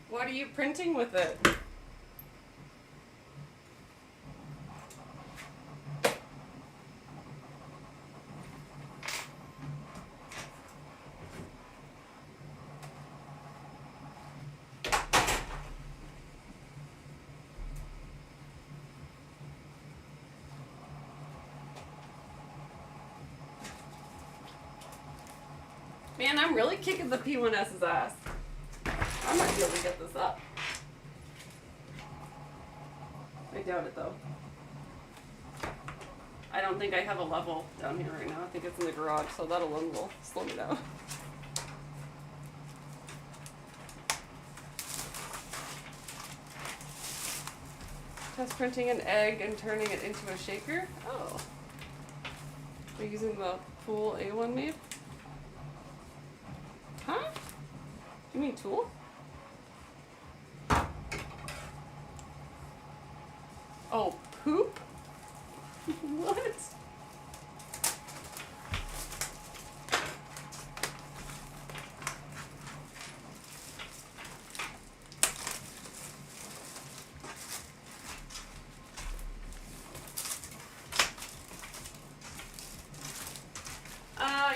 What are you printing with it? Man, I'm really kicking the P1S's ass. I might be able to get this up. I doubt it though. I don't think I have a level down here right now. I think it's in the garage, so that alone will slow me down. Test printing an egg and turning it into a shaker. Oh. We're using the Pool A1 made? Huh? You mean tool? Oh, poop? What?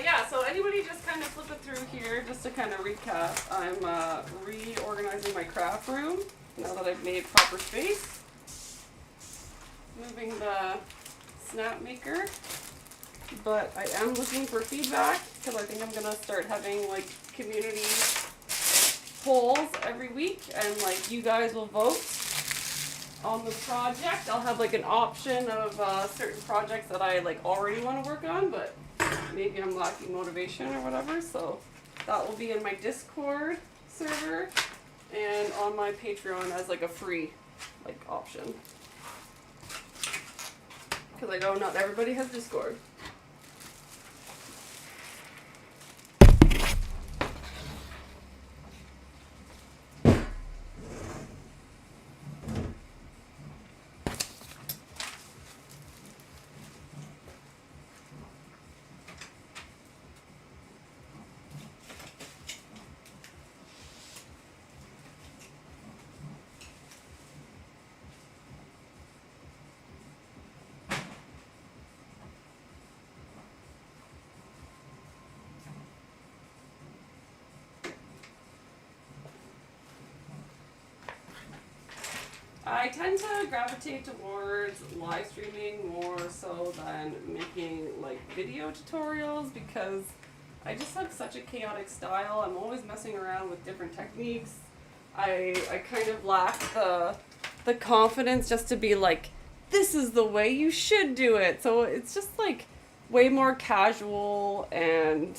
Yeah, so anybody just kind of flip it through here, just to kind of recap. I'm reorganizing my craft room now that I've made proper space. Moving the snap maker, but I am looking for feedback because I think I'm gonna start having like community polls every week, and like you guys will vote on the project. I'll have like an option of certain projects that I like already want to work on, but maybe I'm lacking motivation or whatever. So that will be in my Discord server and on my Patreon as like a free like option. Because I know not everybody has Discord. I tend to gravitate towards live streaming more so than making like video tutorials, because I just have such a chaotic style. I'm always messing around with different techniques. I kind of lack the confidence just to be like, this is the way you should do it. So it's just like way more casual and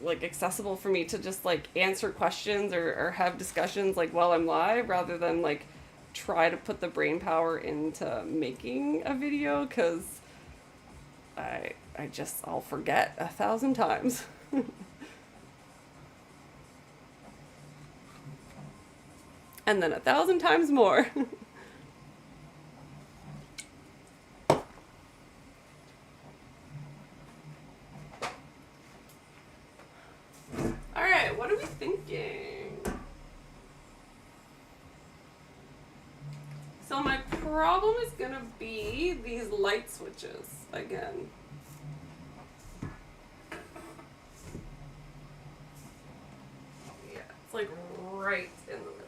like accessible for me to just like answer questions or have discussions like while I'm live rather than like try to put the brain power into making a video, because I'll forget 1,000 times. And then 1,000 times more. Alright, what are we thinking? So my problem is gonna be these light switches again. Yeah, it's like right in the middle.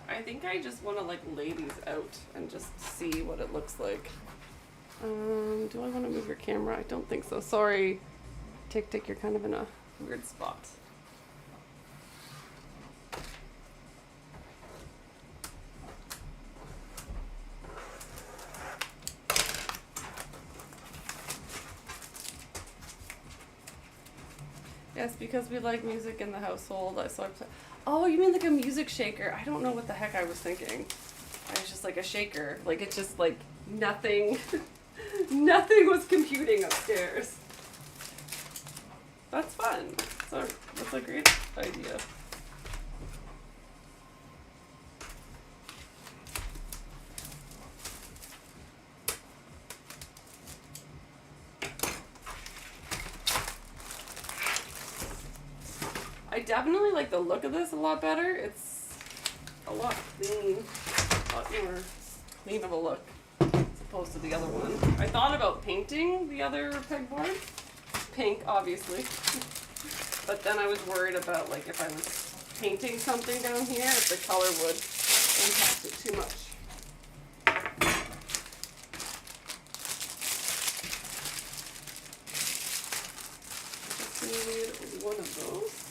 I think I just want to like lay these out and just see what it looks like. Do I want to move your camera? I don't think so. Sorry, Tick Tick, you're kind of in a weird spot. Yes, because we like music in the household, so I play. Oh, you mean like a music shaker? I don't know what the heck I was thinking. I was just like a shaker. Like it's just like nothing, nothing was computing upstairs. That's fun. So that's a great idea. I definitely like the look of this a lot better. It's a lot a lot more clean of a look as opposed to the other one. I thought about painting the other pegboard, pink obviously, but then I was worried about like if I was painting something down here, if the color would impact it too much. I just need one of those.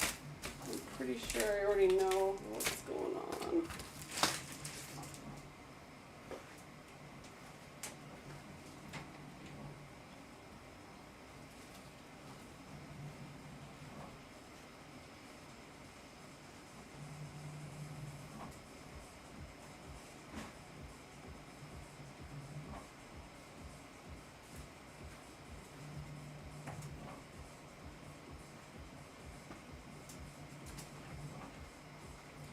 I'm pretty sure I already know what's going on.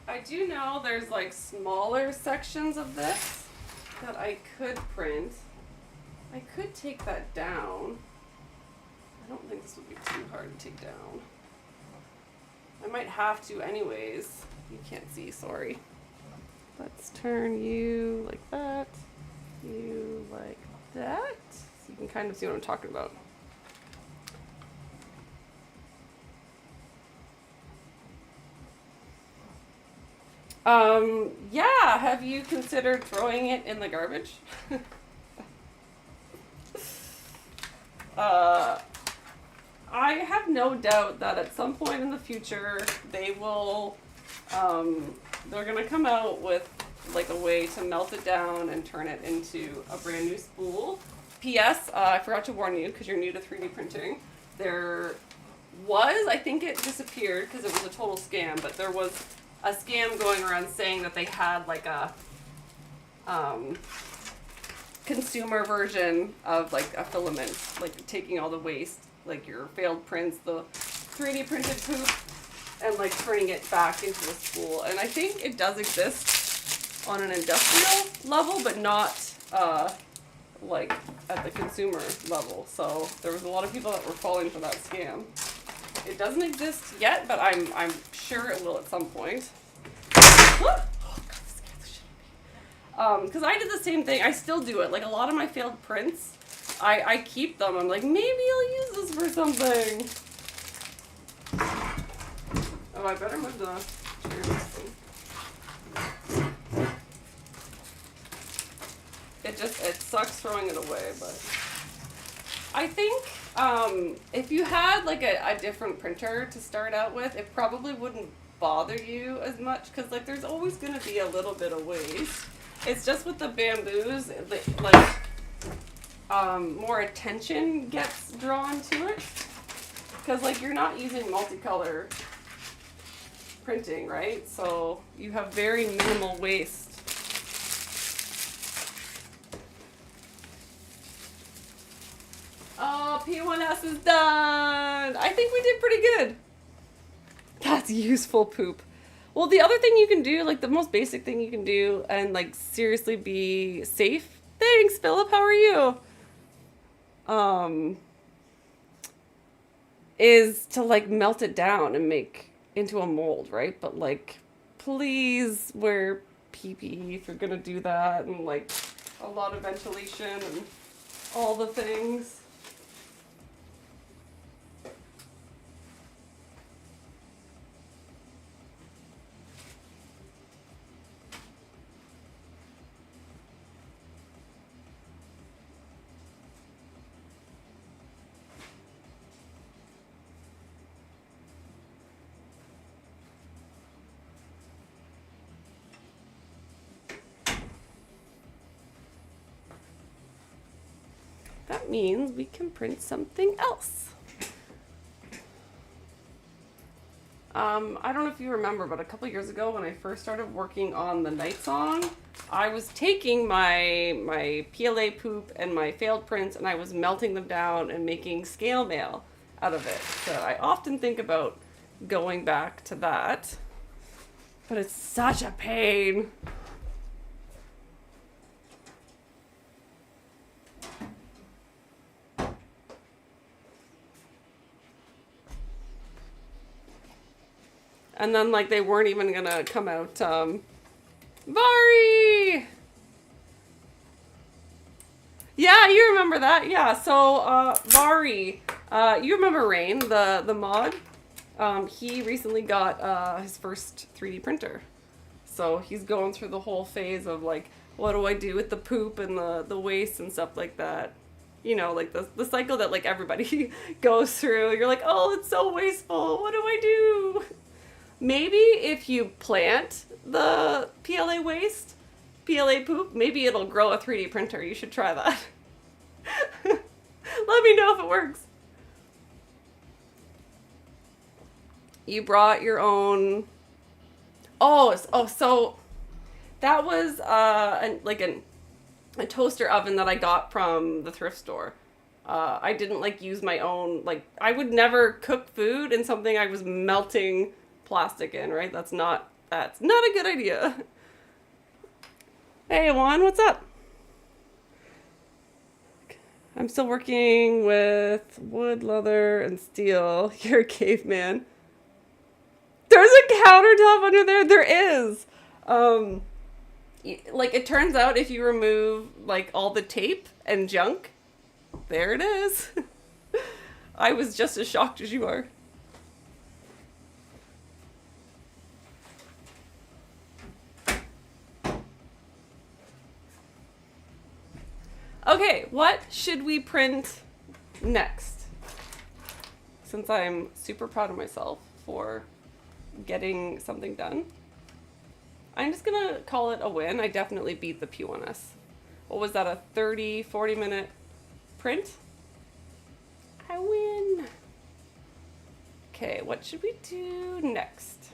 I do know there's like smaller sections of this that I could print. I could take that down. I don't think this would be too hard to take down. I might have to anyways. You can't see, sorry. Let's turn you like that, you like that. So you can kind of see what I'm talking about. Yeah, have you considered throwing it in the garbage? I have no doubt that at some point in the future they will, they're gonna come out with like a way to melt it down and turn it into a brand new spool. P.S. I forgot to warn you because you're new to 3D printing. There was, I think it disappeared because it was a total scam, but there was a scam going around saying that they had like a consumer version of like a filament, like taking all the waste, like your failed prints, the 3D printed poop, and like turning it back into a spool. And I think it does exist on an industrial level, but not like at the consumer level. So there was a lot of people that were falling for that scam. It doesn't exist yet, but I'm sure it will at some point. Oh, God, Because I did the same thing. I still do it. Like a lot of my failed prints, I keep them. I'm like, maybe I'll use this for something. Oh, I better move the chair. It sucks throwing it away, but I think if you had like a different printer to start out with, it probably wouldn't bother you as much because like there's always gonna be a little bit of waste. It's just with the bamboos, like more attention gets drawn to it because like you're not using multicolor printing, right? So you have very minimal waste. Oh, P1S is done! I think we did pretty good. That's useful poop. Well, the other thing you can do, like the most basic thing you can do and like seriously be safe. Thanks, Philip, how are you? Is to like melt it down and make into a mold, right? But like, please wear PPE if you're gonna do that and like a lot of ventilation and all the things. That means we can print something else. I don't know if you remember, but a couple years ago when I first started working on the Night Song, I was taking my PLA poop and my failed prints and I was melting them down and making scale mail out of it. So I often think about going back to that, but it's such a pain. And then, like, they weren't even gonna come out, Vari! Yeah, you remember that. Yeah, so, Vari, you remember Rain, the mod? He recently got, his first 3D printer. So he's going through the whole phase of, like, what do I do with the poop and the waste and stuff like that. You know, like, the cycle that, like, everybody goes through. You're like, oh, it's so wasteful. What do I do? Maybe if you plant the PLA waste, PLA poop, maybe it'll grow a 3D printer. You should try that. Let me know if it works. You brought your own... so that was a toaster oven that I got from the thrift store. I didn't like use my own, like, I would never cook food in something I was melting plastic in, right? That's not a good idea. Hey Juan, what's up? I'm still working with wood, leather, and steel. You're a caveman. There's a countertop under there. There is. Like, it turns out if you remove like all the tape and junk, there it is. I was just as shocked as you are. Okay, what should we print next? Since I'm super proud of myself for getting something done, I'm just gonna call it a win. I definitely beat the P1S. What was that, a 40 minute print? I win. Okay, what should we do next?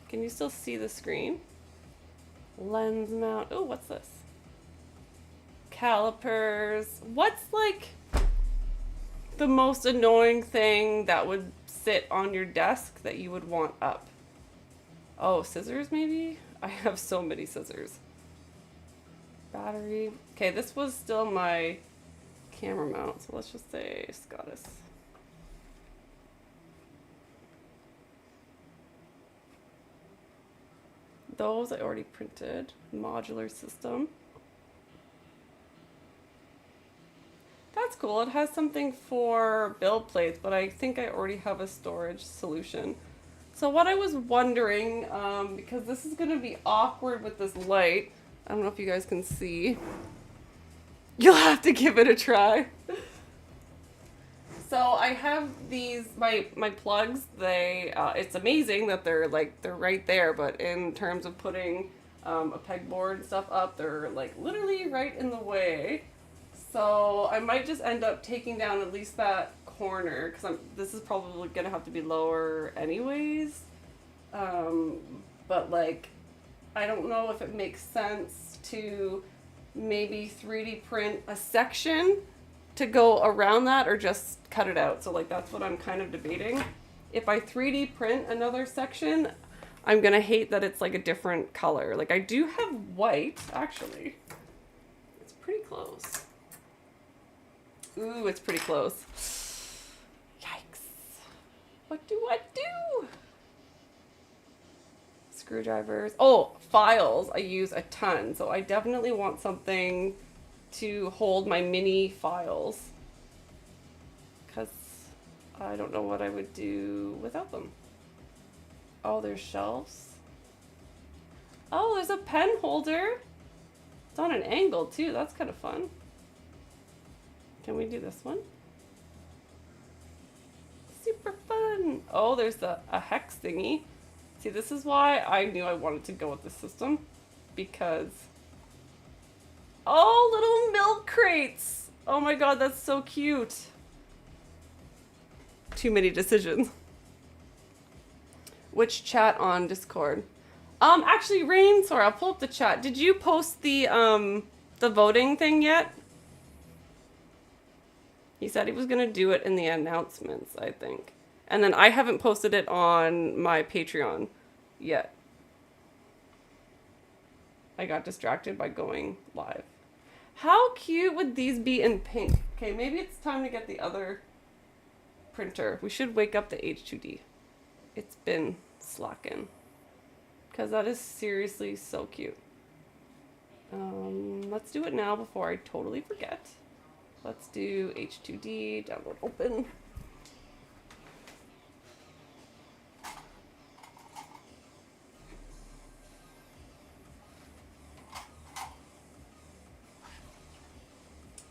Can you still see the screen? Lens mount. Oh, what's this? Calipers. What's like the most annoying thing that would sit on your desk that you would want up? Oh, scissors maybe? I have so many scissors. Battery. Okay, this was still my camera mount, so let's just say Scottus. those I already printed. Modular system. That's cool. It has something for build plates, but I think I already have a storage solution. So what I was wondering, because this is going to be awkward with this light, I don't know if you guys can see. You'll have to give it a try. So I have these, my plugs, they, it's amazing that they're right there, but in terms of putting a pegboard and stuff up, they're like literally right in the way. So I might just end up taking down at least that corner, because this is probably going to have to be lower anyways. But like, I don't know if it makes sense to maybe 3D print a section to go around that or just cut it out. So like, that's what I'm kind of debating. If I 3D print another section, I'm going to hate that it's like a different color. Like, I do have white, actually. It's pretty close. Ooh, it's pretty close. Yikes. What do I do? Screwdrivers. Oh, files I use a ton. So I definitely want something to hold my mini files, because I don't know what I would do without them. Oh, there's shelves. Oh, there's a pen holder. It's on an angle too. That's kind of fun. Can we do this one? Super fun. Oh, there's a hex thingy. See, this is why I knew I wanted to go with this system, because oh, little milk crates. Oh my god, that's so cute. Too many decisions. Which chat on Discord? Actually, Rain, sorry, I'll pull up the chat. Did you post the voting thing yet? He said he was gonna do it in the announcements, I think. And then I haven't posted it on my Patreon yet. I got distracted by going live. How cute would these be in pink? Okay, maybe it's time to get the other printer. We should wake up the H2D. It's been slacking. Because that is seriously so cute. Let's do it now before I totally forget. Let's do H2D, download open.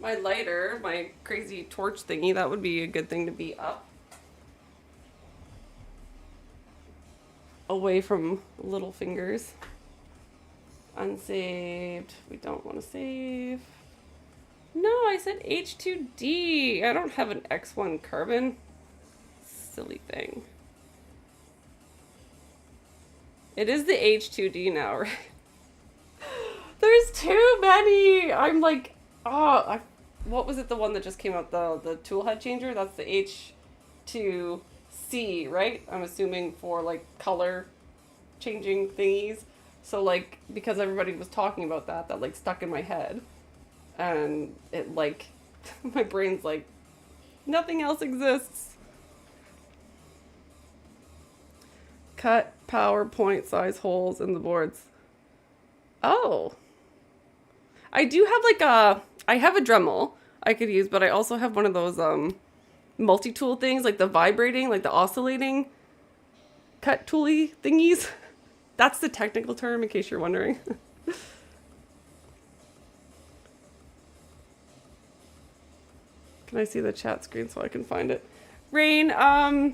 My lighter, my crazy torch thingy, that would be a good thing to be up. Away from little fingers. Unsaved. We don't want to save. No, I said H2D. I don't have an X1 carbon. Silly thing. It is the H2D now, right? There's too many. I'm like, oh, what was it? The one that just came out, the tool head changer? That's the H2C, right? I'm assuming for like color changing thingies. So like, because everybody was talking about that like stuck in my head. And it like, my brain's like, nothing else exists. Cut PowerPoint size holes in the boards. Oh. I do have like I have a Dremel I could use, but I also have one of those multi-tool things, like the vibrating, like the oscillating cut tooly thingies. That's the technical term, in case you're wondering. Can I see the chat screen so I can find it? Rain, I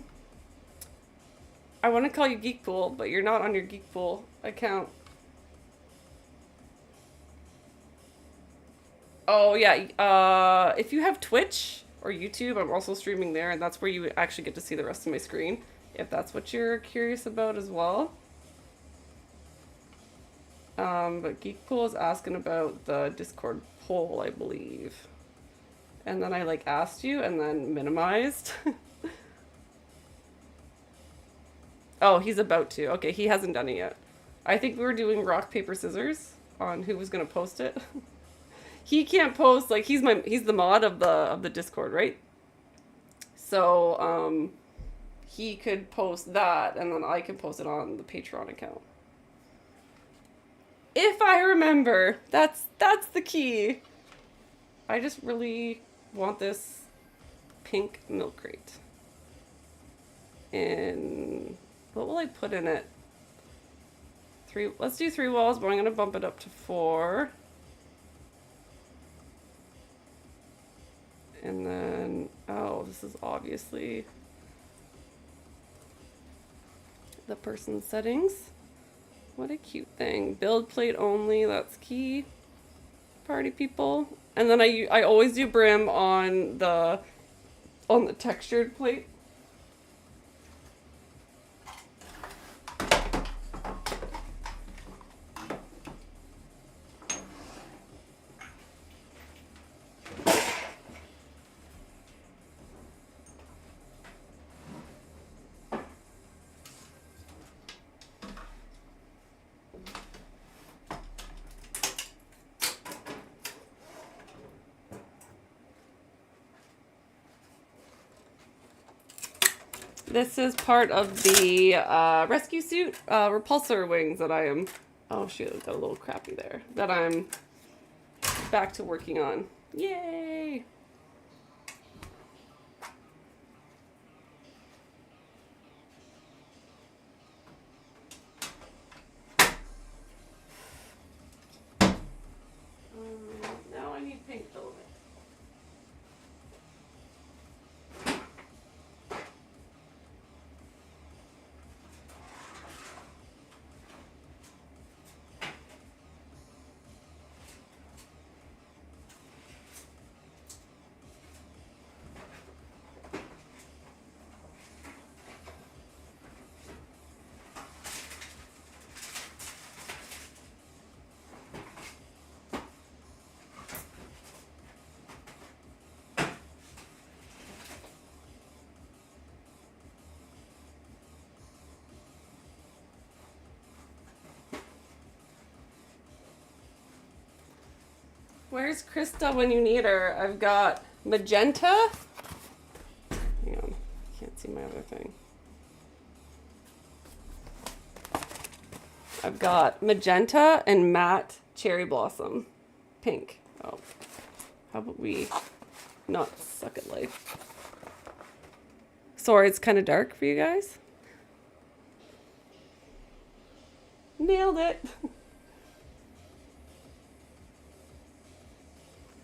want to call you Geekpool, but you're not on your Geekpool account. Oh, yeah. If you have Twitch or YouTube, I'm also streaming there, and that's where you actually get to see the rest of my screen, if that's what you're curious about as well. But Geekpool is asking about the Discord poll, I believe. And then I like asked you and then minimized. Oh, he's about to. Okay, he hasn't done it yet. I think we were doing rock, paper, scissors on who was gonna post it. He can't post, like he's the mod of the Discord, right? So he could post that and then I can post it on the Patreon account. If I remember. That's the key. I just really want this pink milk crate. And what will I put in it? Let's do 3 walls, but I'm gonna bump it up to 4. And then, oh, this is obviously the person's settings. What a cute thing. Build plate only, that's key. Party people. And then I always do brim on the textured plate. This is part of the rescue suit repulsor wings that I am... Oh shoot, I've got a little crappy there. That I'm back to working on. Yay! Now I need pink filament. Where's Krista when you need her? I've got magenta. Hang on, can't see my other thing. I've got magenta and matte cherry blossom pink. Oh, how about we not suck at life? Sorry, it's kind of dark for you guys. Nailed it.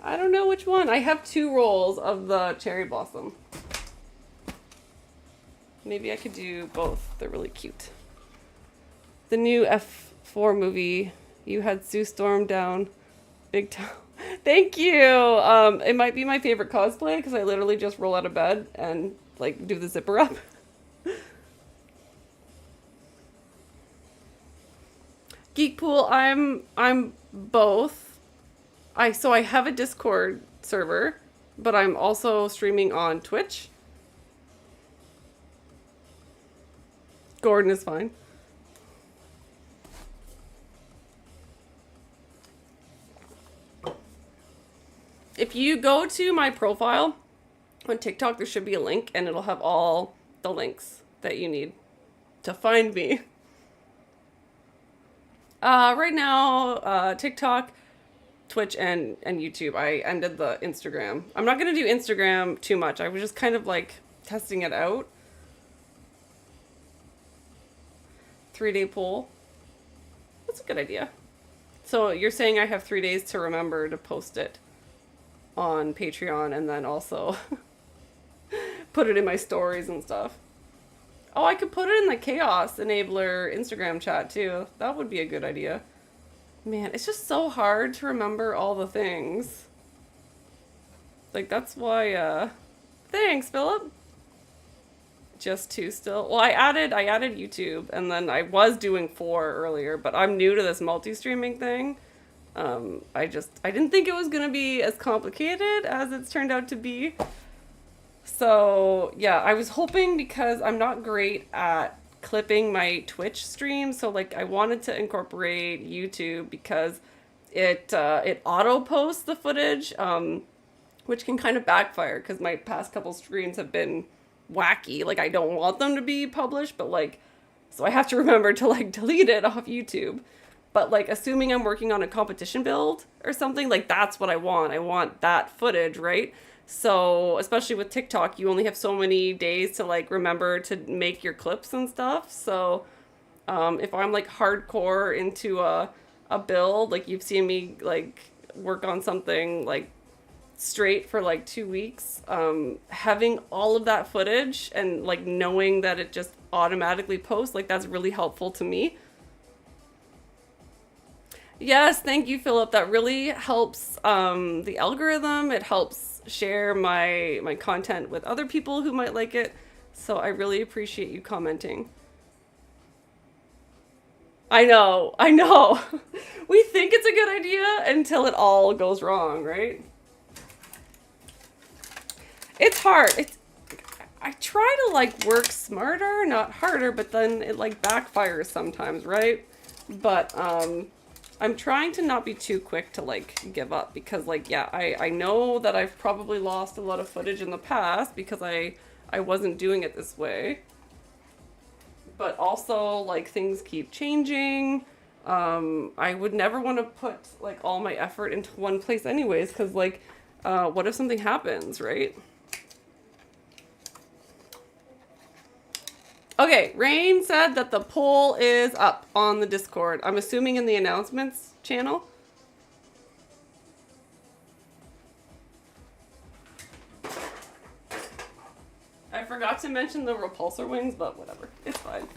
I don't know which one. I have 2 rolls of the cherry blossom. Maybe I could do both. They're really cute. The new F4 movie. You had Sue Storm down. Big time. Thank you. It might be my favorite cosplay because I literally just roll out of bed and like do the zipper up. Geekpool, I'm both. So I have a Discord server, but I'm also streaming on Twitch. Gordon is fine. If you go to my profile on TikTok, there should be a link and it'll have all the links that you need to find me. Right now, TikTok, Twitch, and YouTube. I ended the Instagram. I'm not going to do Instagram too much. I was just kind of like testing it out. 3-day poll. That's a good idea. So you're saying I have 3 days to remember to post it on Patreon and then also put it in my stories and stuff. Oh, I could put it in the Chaos Enabler Instagram chat too. That would be a good idea. Man, it's just so hard to remember all the things. Like, that's why, thanks, Philip. Just 2 still. Well, I added YouTube, and then I was doing 4 earlier, but I'm new to this multi-streaming thing. I didn't think it was gonna be as complicated as it's turned out to be. So, yeah, I was hoping because I'm not great at clipping my Twitch stream, so like I wanted to incorporate YouTube because it auto posts the footage, which can kind of backfire because my past couple streams have been wacky. Like I don't want them to be published, but like, so I have to remember to like delete it off YouTube. But like, assuming I'm working on a competition build or something, like that's what I want. I want that footage, right? So, especially with TikTok, you only have so many days to like remember to make your clips and stuff. So, if I'm like hardcore into a build, like you've seen me like work on something like straight for like 2 weeks, having all of that footage and like knowing that it just automatically posts, like that's really helpful to me. Yes, thank you, Philip. That really helps the algorithm. It helps share my content with other people who might like it. So I really appreciate you commenting. I know, I know. We think it's a good idea until it all goes wrong, right? It's hard. I try to like work smarter, not harder, but then it like backfires sometimes, right? But I'm trying to not be too quick to like give up because like yeah, I know that I've probably lost a lot of footage in the past because I wasn't doing it this way. But also like things keep changing. I would never want to put like all my effort into one place anyways because like what if something happens, right? Okay, Rain said that the poll is up on the Discord. I'm assuming in the announcements channel. I forgot to mention the repulsor wings, but whatever. It's fine.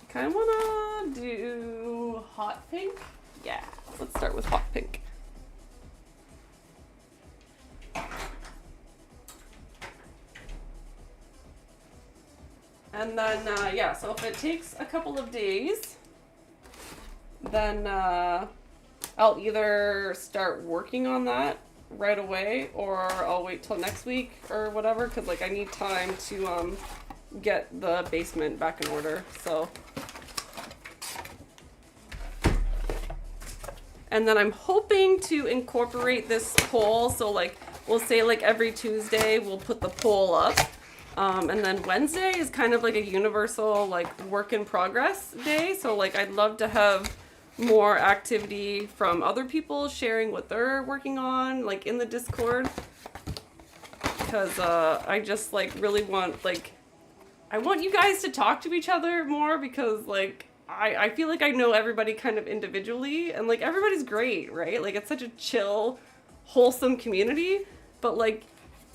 Kind of want to do hot pink. Yeah, let's start with hot pink. And then, yeah, so if it takes a couple of days, then I'll either start working on that right away or I'll wait till next week or whatever because, like, I need time to get the basement back in order, so. And then I'm hoping to incorporate this poll, so, like, we'll say, like, every Tuesday we'll put the poll up. And then Wednesday is kind of like a universal like work in progress day. So like I'd love to have more activity from other people sharing what they're working on like in the Discord. Because I just like really want like, I want you guys to talk to each other more because like I feel like I know everybody kind of individually and like everybody's great, right? Like it's such a chill, wholesome community, but like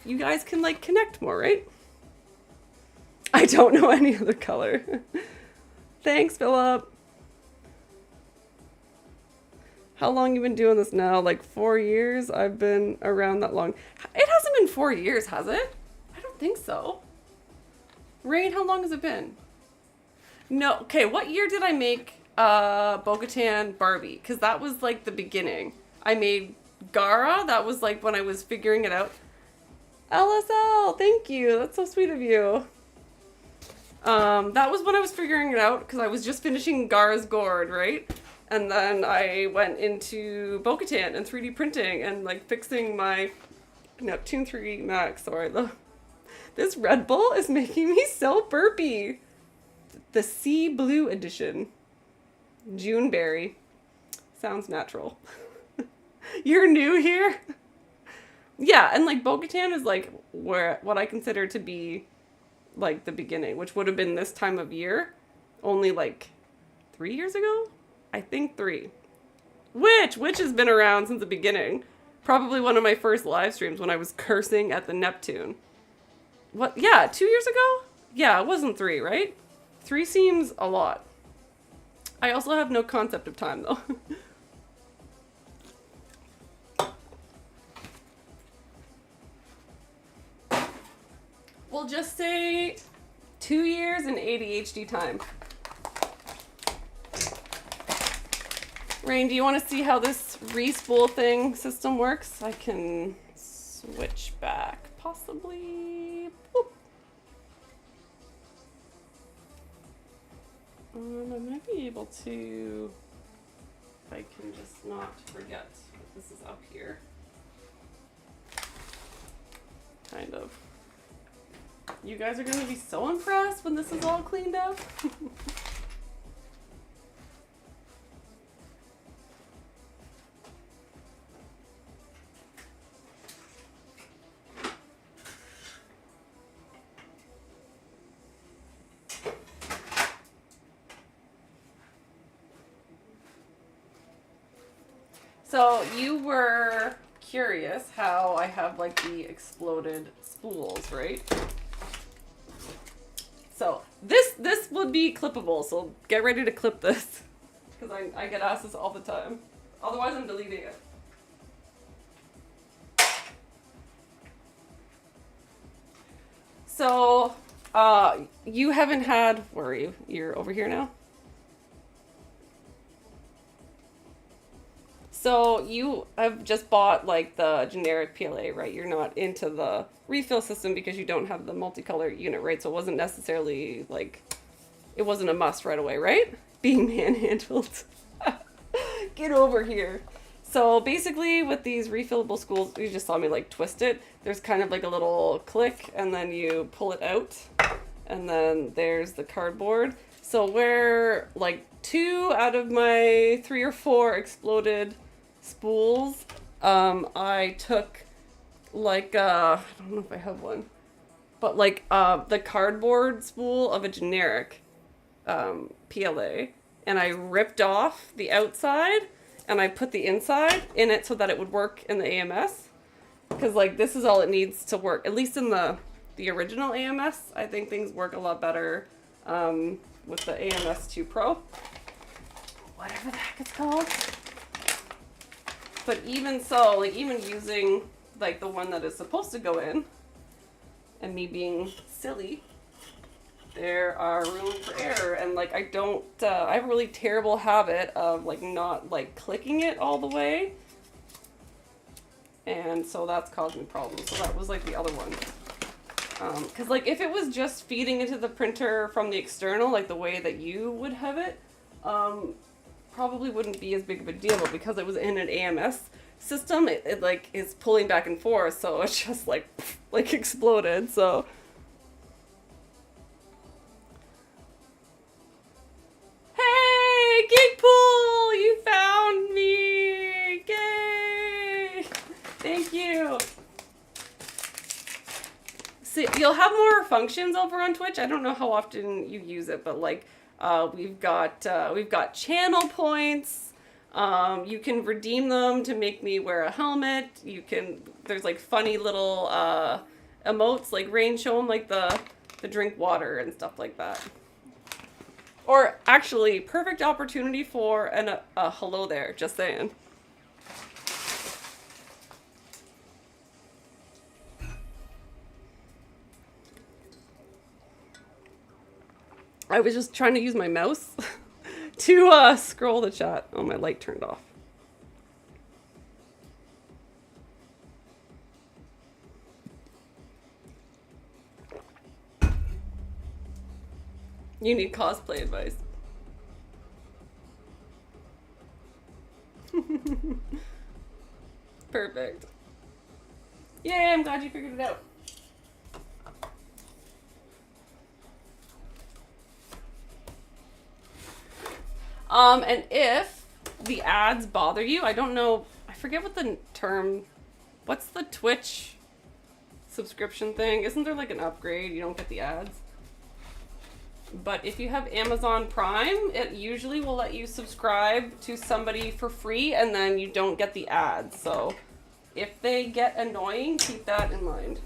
you guys can like connect more, right? I don't know any other color. Thanks, Philip. How long you been doing this now? Like 4 years? I've been around that long. It hasn't been 4 years, has it? I don't think so. Rain, how long has it been? No, okay, what year did I make Bo-Katan Barbie? Because that was like the beginning. I made Gara, that was like when I was figuring it out. LSL, thank you. That's so sweet of you. That was when I was figuring it out because I was just finishing Gara's Gourd, right? And then I went into Bo-Katan and 3D printing and like fixing my Neptune 3 Max. Sorry, this Red Bull is making me so burpy. The Sea Blue edition. Juneberry. Sounds natural. You're new here? Yeah, and like Bo-Katan is like what I consider to be like the beginning, which would have been this time of year, only like 3 years ago? I think 3. Which has been around since the beginning. Probably one of my first live streams when I was cursing at the Neptune. What? Yeah, 2 years ago? Yeah, it wasn't 3, right? 3 seems a lot. I also have no concept of time though. We'll just say 2 years and ADHD time. Rain, do you want to see how this re-spool thing system works? I can switch back, possibly. Boop. I might be able to, if I can just not forget that this is up here. Kind of. You guys are going to be so impressed when this is all cleaned up. So you were curious how I have like the exploded spools, right? So this would be clippable, so get ready to clip this. Because I get asked this all the time. Otherwise I'm deleting it. So, you haven't had, where are you? You're over here now? So you have just bought like the generic PLA, right? You're not into the refill system because you don't have the multicolor unit, right? So it wasn't necessarily like, it wasn't a must right away, right? Being manhandled. Get over here. So basically with these refillable spools, you just saw me like twist it. There's kind of like a little click and then you pull it out and then there's the cardboard. So where like 2 out of my 3 or 4 exploded spools, I took like, I don't know if I have one, but like the cardboard spool of a generic PLA, and I ripped off the outside and I put the inside in it so that it would work in the AMS. Because like this is all it needs to work, at least in the original AMS. I think things work a lot better with the AMS 2 Pro, whatever the heck it's called. But even so, like even using like the one that is supposed to go in, and me being silly, there are room for error. And like I don't, I have a really terrible habit of like not like clicking it all the way. And so that's caused me problems. So that was like the other one. Because like if it was just feeding into the printer from the external, like the way that you would have it, probably wouldn't be as big of a deal. But because it was in an AMS system, it like is pulling back and forth, so it's just like exploded. So hey, Gigpool, you found me! Yay! Thank you. So you'll have more functions over on Twitch. I don't know how often you use it, but like we've got channel points. You can redeem them to make me wear a helmet. There's like funny little emotes like Rain Show 'em, like the drink water and stuff like that. Or actually, perfect opportunity for a hello there, just saying. I was just trying to use my mouse to scroll the chat. Oh, my light turned off. You need cosplay advice. Perfect. Yay, I'm glad you figured it out. And if the ads bother you, I don't know, I forget what the term, what's the Twitch subscription thing? Isn't there like an upgrade? You don't get the ads. But if you have Amazon Prime, it usually will let you subscribe to somebody for free and then you don't get the ads. So if they get annoying, keep that in mind.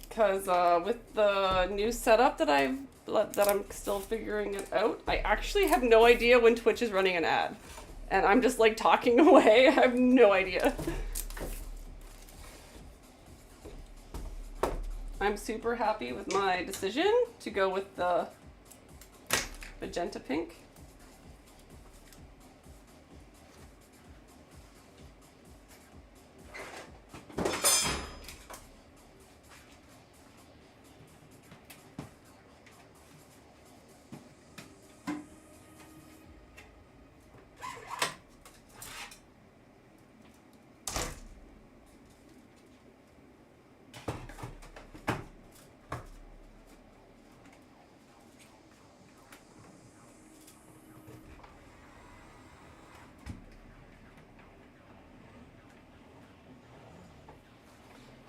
Because with the new setup that I'm still figuring it out, I actually have no idea when Twitch is running an ad. And I'm just like talking away. I have no idea. I'm super happy with my decision to go with the magenta pink.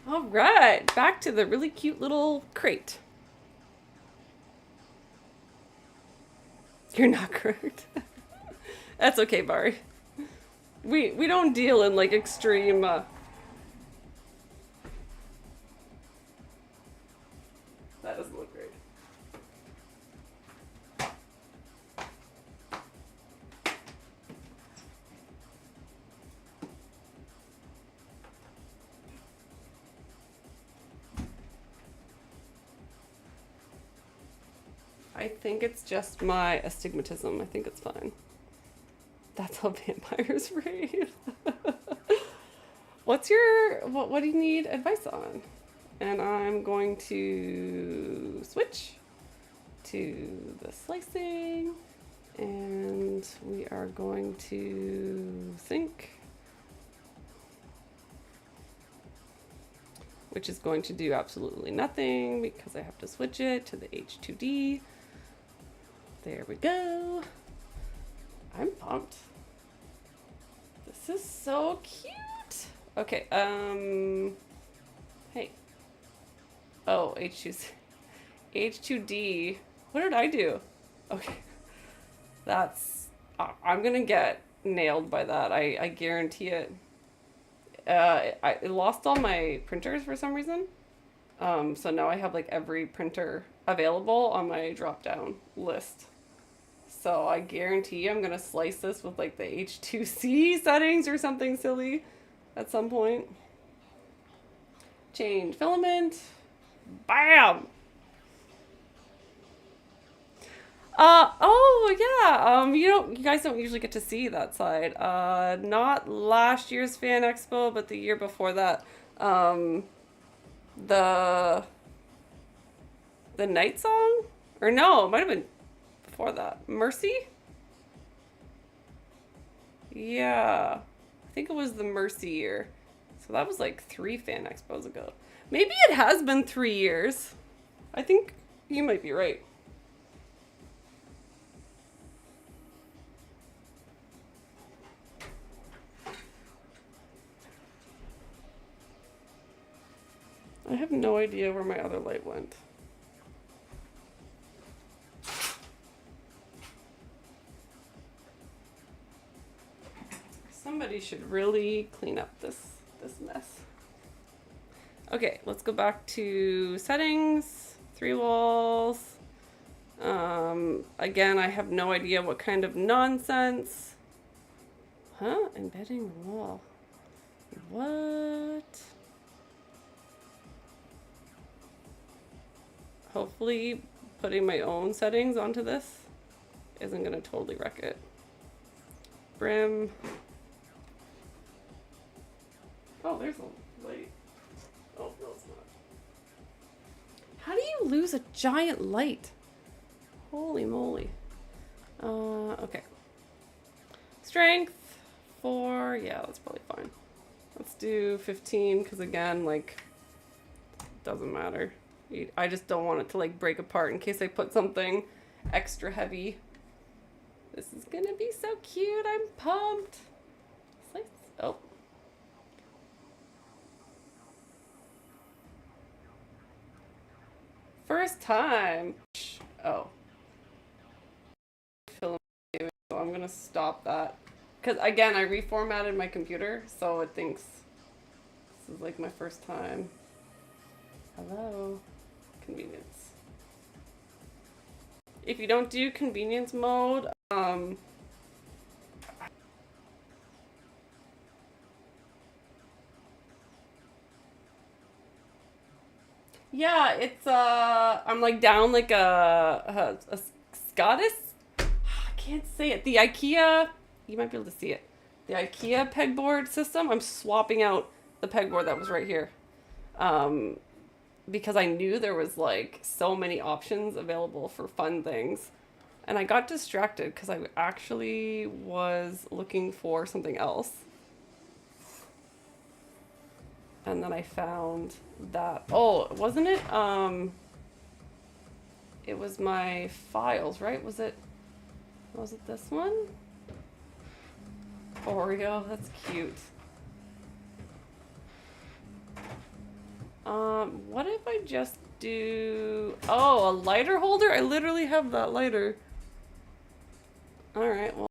All right, back to the really cute little crate. You're not correct. That's okay, Bari. we don't deal in like extreme. That doesn't look great. I think it's just my astigmatism. I think it's fine. That's how vampires raid. What do you need advice on? And I'm going to switch to the slicing, and we are going to sync, which is going to do absolutely nothing because I have to switch it to the H2D. There we go. I'm pumped. This is so cute. Okay, hey. Oh, H2D. What did I do? Okay. I'm gonna get nailed by that. I guarantee it. I lost all my printers for some reason. So now I have like every printer available on my drop down list. So I guarantee I'm gonna slice this with like the H2C settings or something silly at some point. Change filament. Bam! Oh yeah. You guys don't usually get to see that side. Not last year's Fan Expo, but the year before that. The Night Song? Or no, it might have been before that. Mercy? Yeah. I think it was the Mercy year. So that was like 3 Fan Expos ago. Maybe it has been 3 years. I think you might be right. I have no idea where my other light went. Somebody should really clean up this mess. Okay, let's go back to settings, 3 walls. Again, I have no idea what kind of nonsense. Huh? Embedding the wall. What? Hopefully putting my own settings onto this isn't gonna totally wreck it. Brim. Oh, there's a light. Oh, no, it's not. How do you lose a giant light? Holy moly. Okay. Strength 4. Yeah, that's probably fine. Let's do 15 because again, like, it doesn't matter. I just don't want it to like break apart in case I put something extra heavy. This is gonna be so cute. I'm pumped. Slice. Oh. First time. Oh. So I'm gonna stop that. Because again, I reformatted my computer, so it thinks this is like my first time. Hello. Convenience. If you don't do convenience mode, yeah, it's I'm like down like a Scottish. I can't say it. The IKEA. You might be able to see it. The IKEA pegboard system. I'm swapping out the pegboard that was right here. Because I knew there was like so many options available for fun things. And I got distracted because I actually was looking for something else. And then I found that, oh, wasn't it? It was my files, right? Was it this one? Oreo, that's cute. What if I just do, oh, a lighter holder? I literally have that lighter. All right, well.